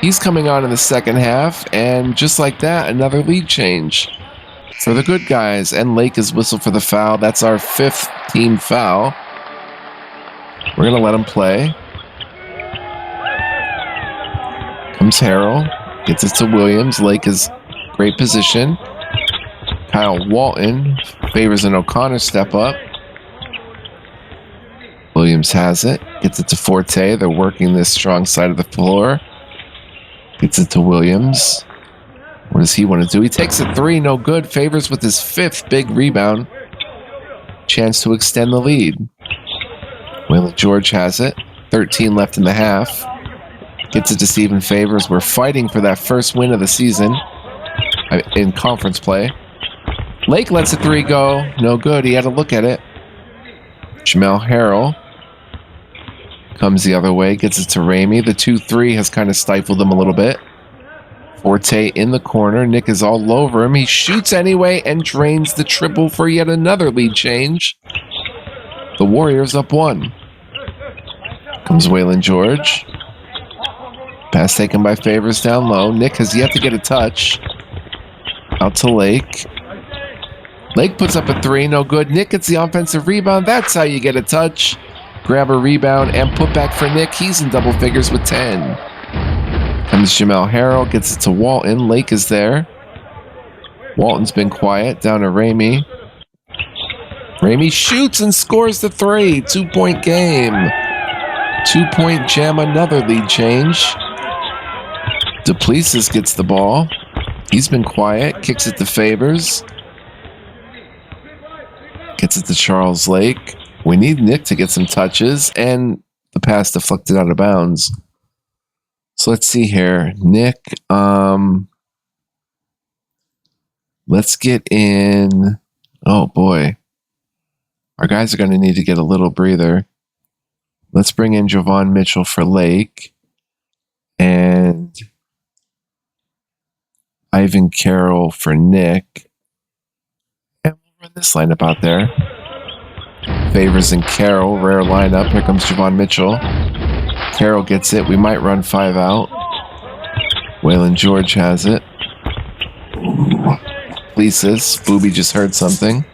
He's coming on in the second half. And just like that, another lead change for the good guys. And Lake is whistled for the foul. That's our 5th team foul. We're going to let him play. Comes Harrell. Gets it to Williams. Lake is great position. Kyle Walton. Favors an O'Connor step up. Williams has it. Gets it to Forte. They're working this strong side of the floor. Gets it to Williams. What does he want to do? He takes a 3. No good. Favors with his 5th big rebound. Chance to extend the lead. Waylon George has it. 13 left in the half. Gets it to Stephen Favors. We're fighting for that first win of the season in conference play. Lake lets a 3 go. No good. He had to look at it. Jamel Harrell comes the other way. Gets it to Ramey. The 2-3 has kind of stifled him a little bit. Forte in the corner. Nick is all over him. He shoots anyway and drains the triple for yet another lead change. The Warriors up 1. Comes Waylon George. Pass taken by Favors down low. Nick has yet to get a touch. Out to Lake. Lake puts up a 3. No good. Nick gets the offensive rebound. That's how you get a touch. Grab a rebound and put back for Nick. He's in double figures with 10. Comes Jamel Harrell. Gets it to Walton. Lake is there. Walton's been quiet. Down to Ramey. Ramey shoots and scores the 3. 2-point game. 2-point gem. Another lead change. Duplessis gets the ball. He's been quiet. Kicks it to Favors. Gets it to Charles Lake. We need Nick to get some touches. And the pass deflected out of bounds. So let's see here. Nick, let's get in. Oh, boy. Our guys are going to need to get a little breather. Let's bring in Javon Mitchell for Lake. And Ivan Carroll for Nick. And we'll run this lineup out there. Favors and Carroll, rare lineup. Here comes Javon Mitchell. Carroll gets it. We might run 5 out. Waylon George has it. Duplessis. Booby just heard something.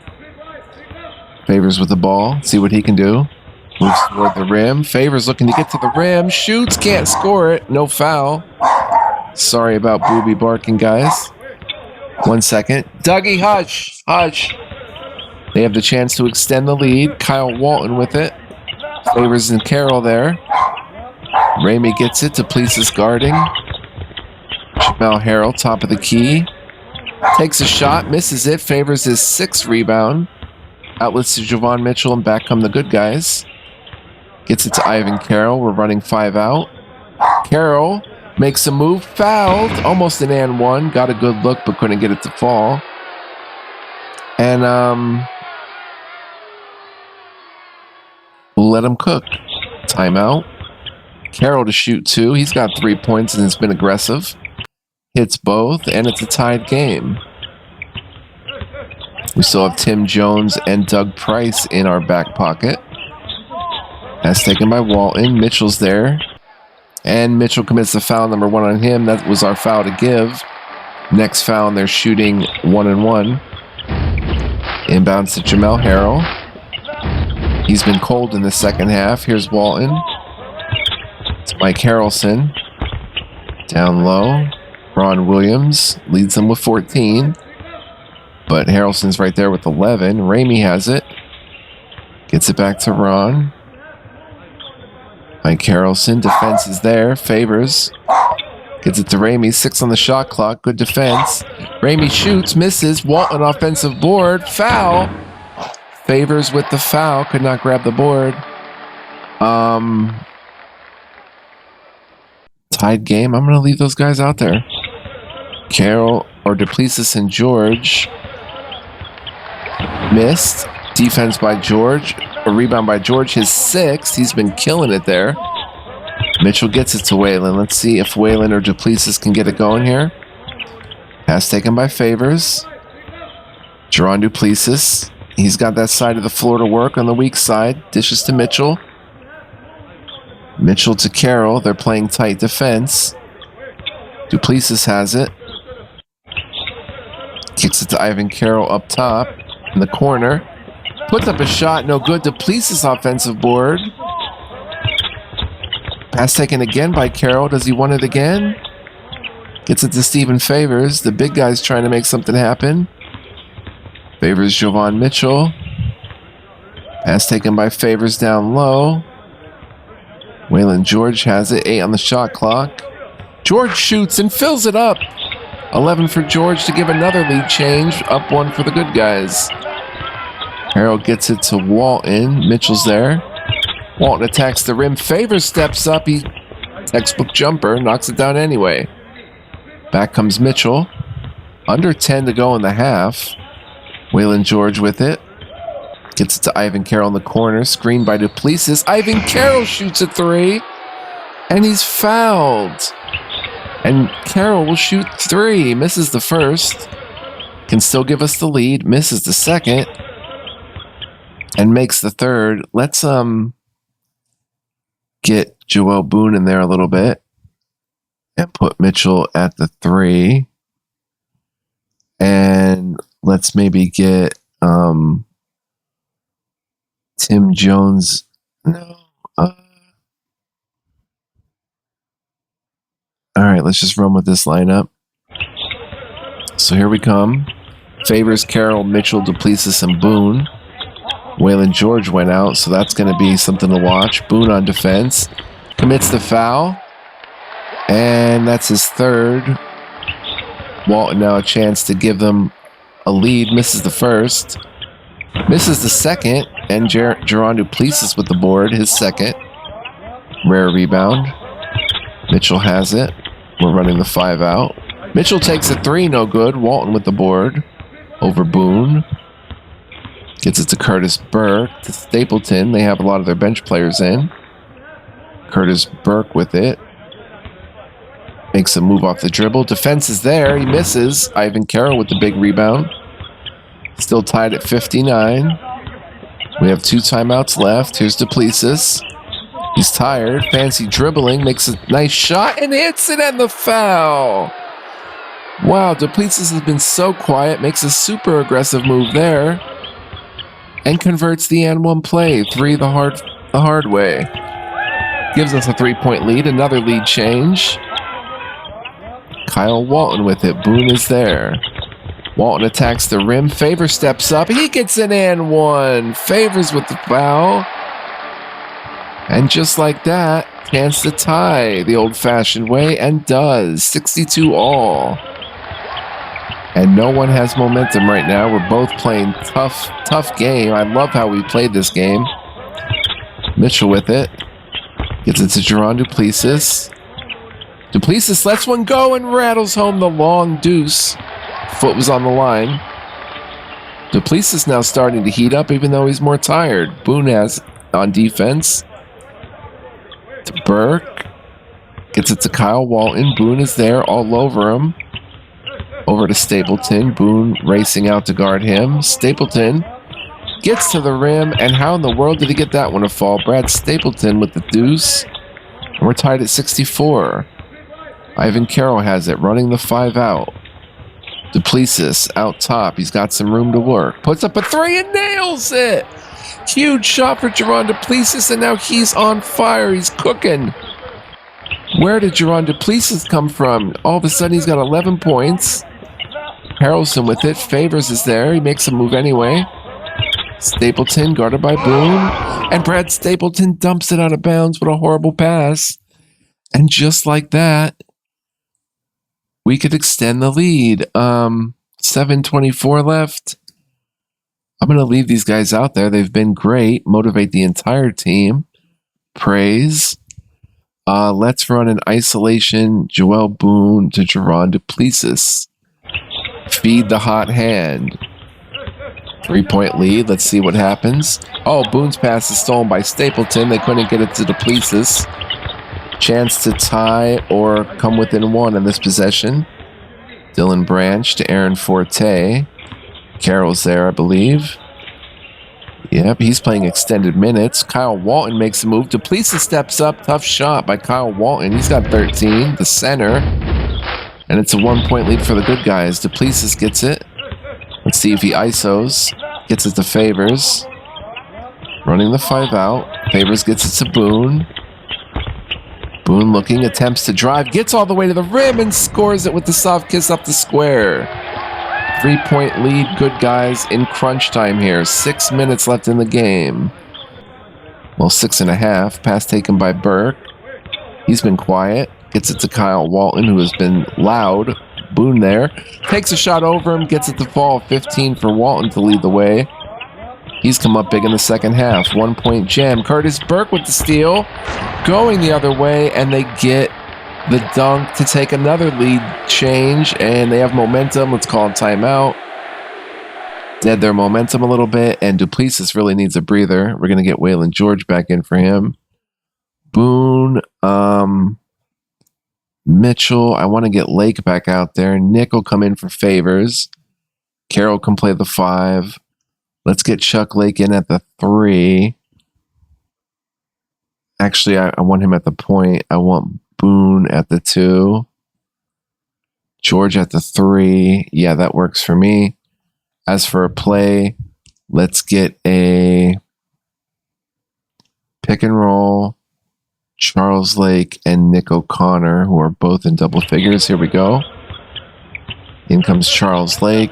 Favors with the ball. See what he can do. Moves toward the rim. Favors looking to get to the rim. Shoots. Can't score it. No foul. Sorry about Booby barking, guys. 1 second. Dougie, hush. Hush. They have the chance to extend the lead. Kyle Walton with it. Favors and Carroll there. Ramey gets it. Duplessis guarding. Jamel Harrell, top of the key. Takes a shot, misses it. Favors his 6th rebound. Outlets to Javon Mitchell, and back come the good guys. Gets it to Ivan Carroll. We're running 5 out. Carroll makes a move. Fouled. Almost an and one. Got a good look, but couldn't get it to fall. And we'll let him cook. Timeout. Carroll to shoot 2. He's got 3 points and has been aggressive. Hits both, and it's a tied game. We still have Tim Jones and Doug Price in our back pocket. That's taken by Walton. Mitchell's there. And Mitchell commits the foul, number 1 on him. That was our foul to give. Next foul, and they're shooting 1-1. Inbounds to Jamel Harrell. He's been cold in the second half. Here's Walton. It's Mike Harrelson. Down low. Ron Williams leads them with 14. But Harrelson's right there with 11. Ramey has it. Gets it back to Ron. Mike Harrelson. Defense is there. Favors. Gets it to Ramey. 6 on the shot clock. Good defense. Ramey shoots. Misses. Walton offensive board. Foul. Favors with the foul. Could not grab the board. Tied game. I'm going to leave those guys out there. Carroll or Duplessis and George. Missed. Defense by George. A rebound by George. His 6th. He's been killing it there. Mitchell gets it to Whalen. Let's see if Whalen or Duplessis can get it going here. Pass taken by Favors. Jerron Duplessis. He's got that side of the floor to work on the weak side. Dishes to Mitchell. Mitchell to Carroll. They're playing tight defense. Duplessis has it. Kicks it to Ivan Carroll up top in the corner. Puts up a shot. No good. Duplessis offensive board. Pass taken again by Carroll. Does he want it again? Gets it to Stephen Favors. The big guy's trying to make something happen. Favors Javon Mitchell. Pass taken by Favors down low. Waylon George has it. 8 on the shot clock. George shoots and fills it up. 11 for George to give another lead change. Up 1 for the good guys. Harrell gets it to Walton. Mitchell's there. Walton attacks the rim. Favors steps up. He textbook jumper. Knocks it down anyway. Back comes Mitchell. Under 10 to go in the half. Waylon George with it. Gets it to Ivan Carroll in the corner. Screened by Duplessis. Ivan Carroll shoots a 3. And he's fouled. And Carroll will shoot 3. Misses the first. Can still give us the lead. Misses the second. And makes the third. Let's get Joel Boone in there a little bit. And put Mitchell at the 3. And let's maybe get Tim Jones. No. All right, let's just run with this lineup. So here we come. Favors, Carroll, Mitchell, Duplessis, and Boone. Waylon George went out, so that's going to be something to watch. Boone on defense. Commits the foul. And that's his 3rd. Walton now a chance to give them a lead. Misses the first. Misses the second. And Jerron Duplessis with the board. His 2nd. Rare rebound. Mitchell has it. We're running the 5 out. Mitchell takes a 3, no good. Walton with the board over Boone. Gets it to Curtis Burke, to Stapleton. They have a lot of their bench players in. Curtis Burke with it. Makes a move off the dribble. Defense is there. He misses. Ivan Carroll with the big rebound. Still tied at 59. We have 2 timeouts left. Here's Duplessis. He's tired. Fancy dribbling. Makes a nice shot and hits it, and the foul. Wow, Duplessis has been so quiet. Makes a super aggressive move there. And converts the and one play. 3 the hard way. Gives us a 3-point lead. Another lead change. Kyle Walton with it. Boone is there. Walton attacks the rim. Favors steps up. He gets an and one. Favors with the foul. And just like that, chance to tie the old-fashioned way, and does. 62 all. And no one has momentum right now. We're both playing tough game. I love how we played this game. Mitchell with it. Gets it to Jerron Duplessis. Duplessis lets one go and rattles home the long deuce. Foot was on the line. Duplessis now starting to heat up even though he's more tired. Boone has on defense. To Burke. Gets it to Kyle Walton. Boone is there all over him. Over to Stapleton. Boone racing out to guard him. Stapleton gets to the rim. And how in the world did he get that one to fall? Brad Stapleton with the deuce. And we're tied at 64. Ivan Carroll has it. Running the 5 out. Duplessis out top. He's got some room to work. Puts up a 3 and nails it. Huge shot for Jerron Duplessis. And now he's on fire. He's cooking. Where did Jerron Duplessis come from? All of a sudden he's got 11 points. Harrelson with it. Favors is there. He makes a move anyway. Stapleton guarded by Boone. And Brad Stapleton dumps it out of bounds with a horrible pass. And just like that, we could extend the lead. 7:24 left. I'm going to leave these guys out there. They've been great. Motivate the entire team. Praise. Let's run an isolation. Joel Boone to Jerron Duplessis. Feed the hot hand. 3-point lead. Let's see what happens. Oh, Boone's pass is stolen by Stapleton. They couldn't get it to Duplessis. Chance to tie or come within 1 in this possession. Dylan Branch to Aaron Forte. Carroll's there, I believe. Yep, he's playing extended minutes. Kyle Walton makes a move. Duplessis steps up. Tough shot by Kyle Walton. He's got 13, the center. And it's a 1-point lead for the good guys. Duplessis gets it. Let's see if he ISOs. Gets it to Favors. Running the 5 out. Favors gets it to Boone. Boone looking, attempts to drive. Gets all the way to the rim and scores it with the soft kiss up the square. 3-point lead, good guys, in crunch time here. 6 minutes left in the game. Well, 6.5. Pass taken by Burke. He's been quiet. Gets it to Kyle Walton, who has been loud. Boone there. Takes a shot over him. Gets it to fall. 15 for Walton to lead the way. He's come up big in the second half. 1-point jam. Curtis Burke with the steal. Going the other way, and they get the dunk to take another lead change, and they have momentum. Let's call a timeout. Dead their momentum a little bit, and Duplessis really needs a breather. We're going to get Waylon George back in for him. Boone, Mitchell. I want to get Lake back out there. Nick will come in for Favors. Carroll can play the 5. Let's get Chuck Lake in at the 3. Actually, I want him at the point. I want Boone at the 2. George at the 3. Yeah, that works for me. As for a play, let's get a pick and roll. Charles Lake and Nick O'Connor, who are both in double figures. Here we go. In comes Charles Lake.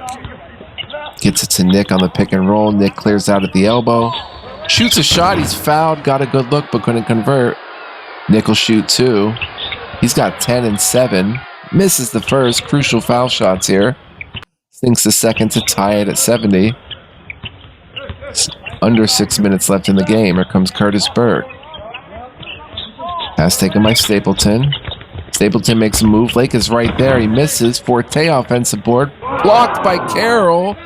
Gets it to Nick on the pick and roll. Nick clears out at the elbow. Shoots a shot. He's fouled. Got a good look, but couldn't convert. Nick will shoot 2. He's got 10 and 7. Misses the first. Crucial foul shots here. Sinks the second to tie it at 70. Under 6 minutes left in the game. Here comes Curtis Burke. Pass taken by Stapleton. Stapleton makes a move. Lake is right there. He misses. Forte offensive board. Blocked by Carroll.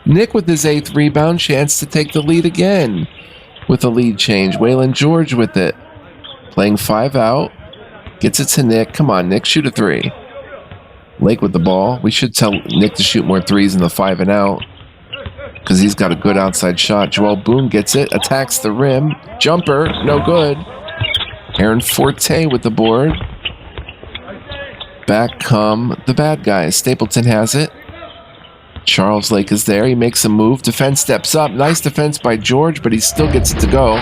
Nick with his 8th rebound. Chance to take the lead again with a lead change. Waylon George with it. Playing 5 out. Gets it to Nick. Come on, Nick. Shoot a 3. Lake with the ball. We should tell Nick to shoot more 3s in the 5 and out, because he's got a good outside shot. Joel Boone gets it. Attacks the rim. Jumper. No good. Aaron Forte with the board. Back come the bad guys. Stapleton has it. Charles Lake is there. He makes a move. Defense steps up. Nice defense by George, but he still gets it to go.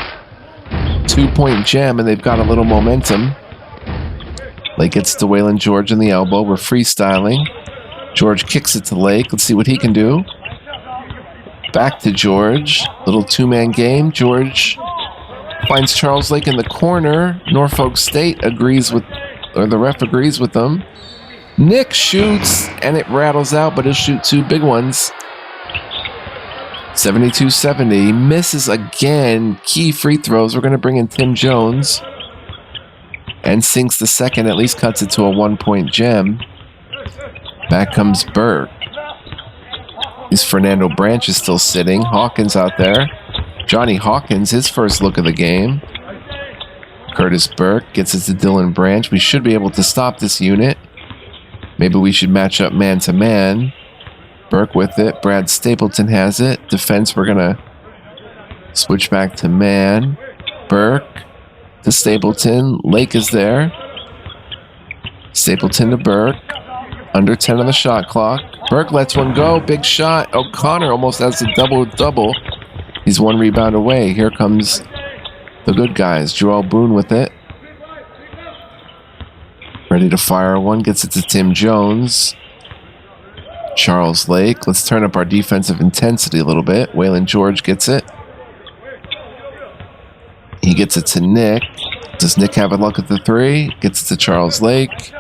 2-point jam, and they've got a little momentum. Lake gets to Waylon George in the elbow. We're freestyling. George kicks it to Lake. Let's see what he can do. Back to George. Little 2-man game. George Finds Charles Lake in the corner. Norfolk State agrees with, or the ref agrees with them. Nick shoots, and it rattles out, but he'll shoot 2 big ones. 72-70. He misses again. Key free throws. We're going to bring in Tim Jones. And sinks the second, at least cuts it to a 1-point gem. Back comes Burke. Fernando Branch is still sitting. Hawkins out there. Johnny Hawkins, his first look of the game. Curtis Burke gets it to Dylan Branch. We should be able to stop this unit. Maybe we should match up man-to-man. Burke with it. Brad Stapleton has it. Defense, we're going to switch back to man. Burke to Stapleton. Lake is there. Stapleton to Burke. Under 10 on the shot clock. Burke lets one go. Big shot. O'Connor almost has a double-double. He's 1 rebound away. Here comes the good guys. Joel Boone with it. Ready to fire one. Gets it to Tim Jones. Charles Lake. Let's turn up our defensive intensity a little bit. Waylon George gets it. He gets it to Nick. Does Nick have a look at the 3? Gets it to Charles Lake.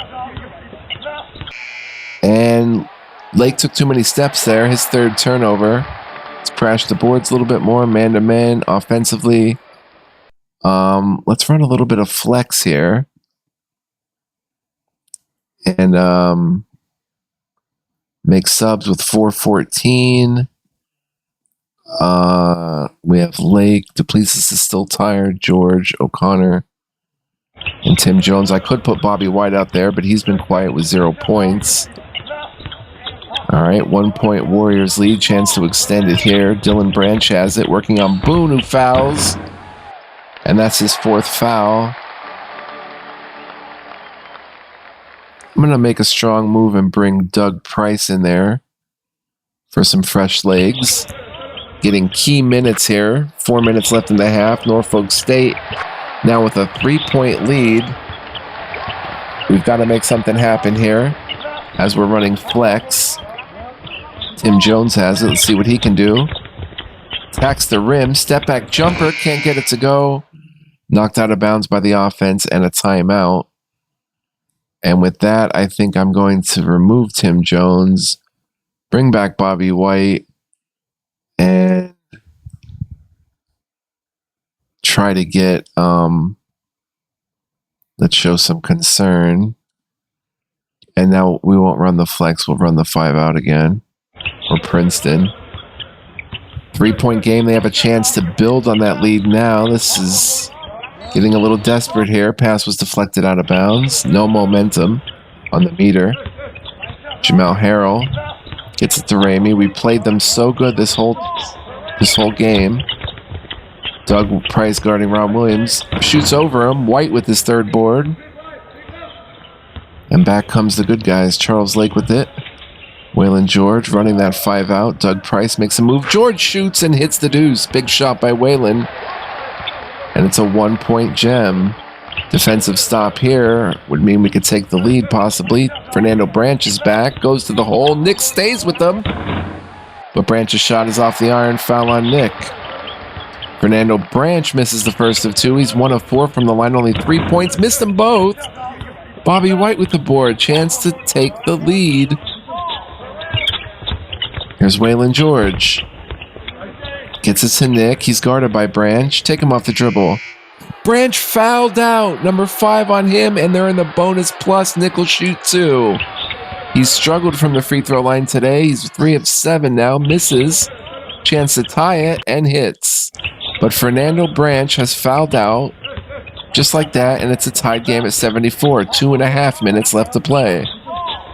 And Lake took too many steps there. His 3rd turnover. Let's crash the boards a little bit more. Man-to-man offensively. Let's run a little bit of flex here. And make subs with 4-14. We have Lake. Duplessis is still tired. George, O'Connor, and Tim Jones. I could put Bobby White out there, but he's been quiet with 0 points. All right, 1-point Warriors lead. Chance to extend it here. Dylan Branch has it. Working on Boone, who fouls. And that's his 4th foul. I'm going to make a strong move and bring Doug Price in there for some fresh legs. Getting key minutes here. 4 minutes left in the half. Norfolk State now with a 3-point lead. We've got to make something happen here as we're running flex. Tim Jones has it. Let's see what he can do. Attacks the rim. Step back jumper. Can't get it to go. Knocked out of bounds by the offense and a timeout. And with that, I think I'm going to remove Tim Jones, bring back Bobby White, and try to get, let's show some concern. And now we won't run the flex. We'll run the 5 out again. Or Princeton. 3-point game. They have a chance to build on that lead now. This is getting a little desperate here. Pass was deflected out of bounds. No momentum on the meter. Jamel Harrell gets it to Ramey. We played them so good this whole game. Doug Price guarding Ron Williams. Shoots over him. White with his 3rd board. And back comes the good guys. Charles Lake with it. Waylon George running that 5 out. Doug Price makes a move. George shoots and hits the deuce. Big shot by Waylon. And it's a 1-point gem. Defensive stop here would mean we could take the lead possibly. Fernando Branch is back. Goes to the hole. Nick stays with them. But Branch's shot is off the iron. Foul on Nick. Fernando Branch misses the first of 2. He's 1 of 4 from the line. Only 3 points. Missed them both. Bobby White with the board. Chance to take the lead. Here's Waylon George. Gets it to Nick. He's guarded by Branch. Take him off the dribble. Branch fouled out. Number 5 on him, and they're in the bonus plus. Nick will shoot 2. He's struggled from the free throw line today. He's 3 of 7 now. Misses. Chance to tie it, and hits. But Fernando Branch has fouled out. Just like that, and it's a tied game at 74. 2.5 minutes left to play.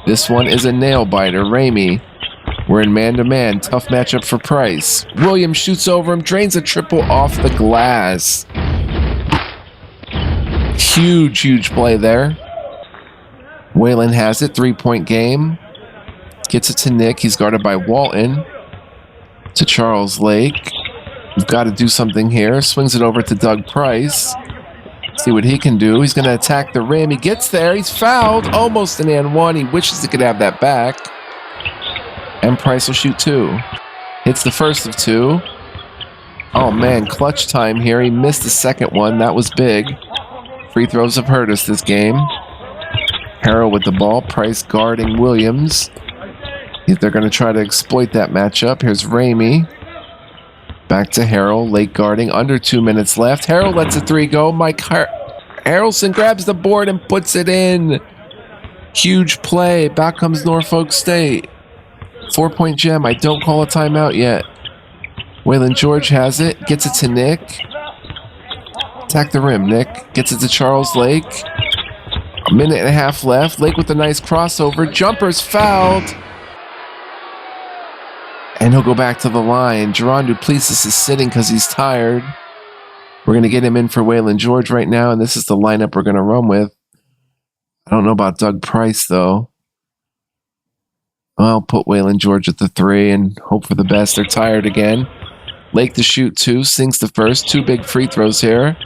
This one is a nail-biter. Ramey. We're in man-to-man. Tough matchup for Price. Williams shoots over him. Drains a triple off the glass. Huge play there. Waylon has it. 3-point game. Gets it to Nick. He's guarded by Walton. To Charles Lake. We've got to do something here. Swings it over to Doug Price. See what he can do. He's going to attack the rim. He gets there. He's fouled. Almost an and 1. He wishes he could have that back. And Price will shoot 2. Hits the first of 2. Oh, man, clutch time here. He missed the second one. That was big. Free throws have hurt us this game. Harrell with the ball. Price guarding Williams. They're going to try to exploit that matchup. Here's Ramey. Back to Harrell. Lake guarding. Under 2 minutes left. Harrell lets a three go. Mike Harrelson grabs the board and puts it in. Huge play. Back comes Norfolk State. 4-point gem. I don't call a timeout yet. Waylon George has it. Gets it to Nick. Attack the rim, Nick. Gets it to Charles Lake. A minute and a half left. Lake with a nice crossover. Jumper's fouled. And he'll go back to the line. Jerron Duplessis is sitting because he's tired. We're going to get him in for Waylon George right now, and this is the lineup we're going to run with. I don't know about Doug Price, though. I'll put Waylon George at the 3 and hope for the best. They're tired again. Lake to shoot 2. Sinks the first. 2 big free throws here.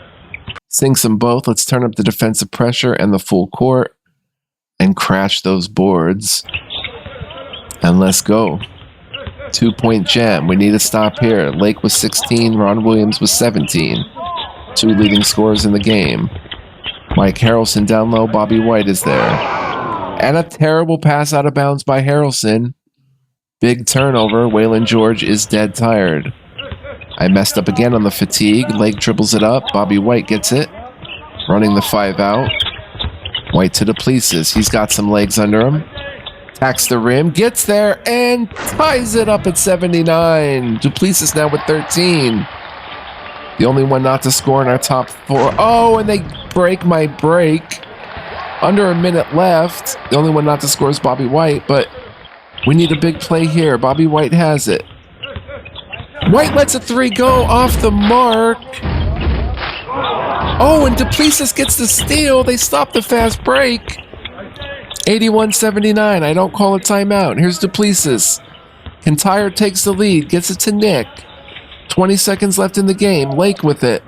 Sinks them both. Let's turn up the defensive pressure and the full court and crash those boards. And let's go. 2-point jam. We need to stop here. Lake was 16. Ron Williams was 17. 2 leading scorers in the game. Mike Harrelson down low. Bobby White is there. And a terrible pass out of bounds by Harrelson. Big turnover. Waylon George is dead tired. I messed up again on the fatigue. Lake dribbles it up. Bobby White gets it. Running the 5 out. White to Duplessis. He's got some legs under him. Tacks the rim. Gets there and ties it up at 79. Duplessis now with 13. The only one not to score in our top 4. Oh, and they break my break. Under a minute left. The only one not to score is Bobby White, but we need a big play here. Bobby White has it. White lets a 3 go off the mark. Oh, and Duplessis gets the steal. They stop the fast break. 81-79. I don't call a timeout. Here's Duplessis. Kintyre takes the lead. Gets it to Nick. 20 seconds left in the game. Lake with it.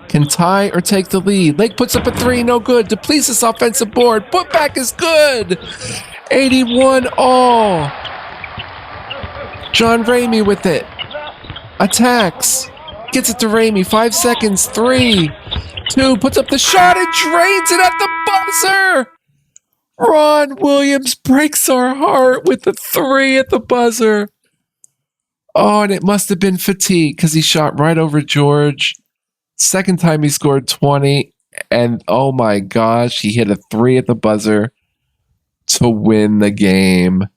Can tie or take the lead. Lake puts up a 3. No good. Duplessis offensive board. Putback is good. 81 all. John Ramey with it. Attacks. Gets it to Ramey. 5 seconds. 3, 2. Puts up the shot and drains it at the buzzer. Ron Williams breaks our heart with the 3 at the buzzer. Oh, and it must have been fatigue because he shot right over George. Second time he scored 20. And oh my gosh, he hit a 3 at the buzzer to win the game.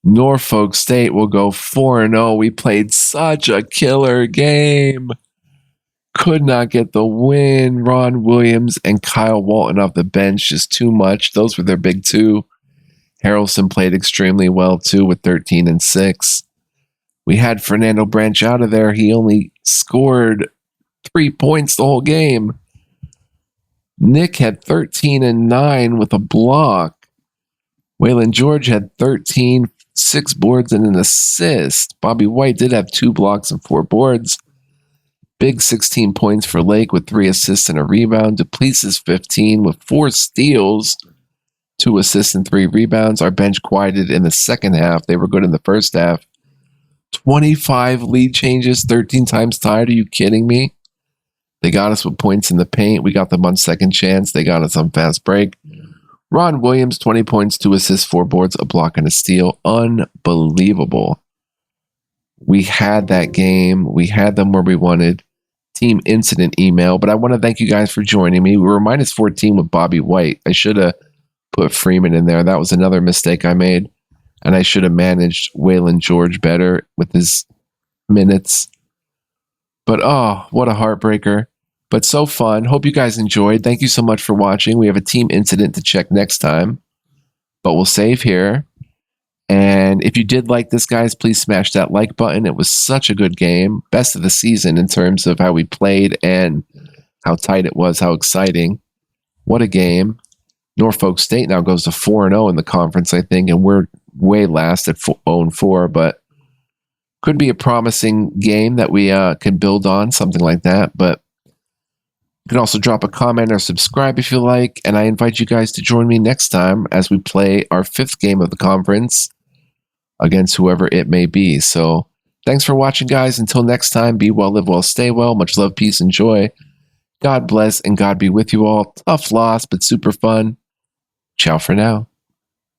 Norfolk State will go 4-0. We played such a killer game. Could not get the win. Ron Williams and Kyle Walton off the bench, just too much. Those were their big 2. Harrelson played extremely well too with 13 and 6. We had Fernando Branch out of there. He only scored 3 points the whole game. Nick had 13 and 9 with a block. Waylon George had 13, 6 boards and an assist. Bobby White did have 2 blocks and 4 boards. Big 16 points for Lake with 3 assists and a rebound. Duplessis 15 with 4 steals, 2 assists and 3 rebounds. Our bench quieted in the second half. They were good in the first half. 25 lead changes, 13 times tied. Are you kidding me? They got us with points in the paint. We got them on second chance. They got us on fast break. Ron Williams, 20 points, 2 assists, 4 boards, a block, and a steal. Unbelievable. We had that game. We had them where we wanted. Team incident email. But I want to thank you guys for joining me. We were minus 14 with Bobby White. I should have put Freeman in there. That was another mistake I made. And I should have managed Waylon George better with his minutes. But oh, what a heartbreaker. But so fun. Hope you guys enjoyed. Thank you so much for watching. We have a team incident to check next time. But we'll save here. And if you did like this, guys, please smash that like button. It was such a good game. Best of the season in terms of how we played and how tight it was, how exciting. What a game. Norfolk State now goes to 4-0 in the conference, I think, and we're way last at 0-4, but could be a promising game that we can build on, something like that. But you can also drop a comment or subscribe if you like, and I invite you guys to join me next time as we play our 5th game of the conference against whoever it may be. So Thanks for watching, guys. Until next time, be well, live well, stay well. Much love, peace, and joy. God bless and God be with you all. Tough loss, but super fun. Ciao for now.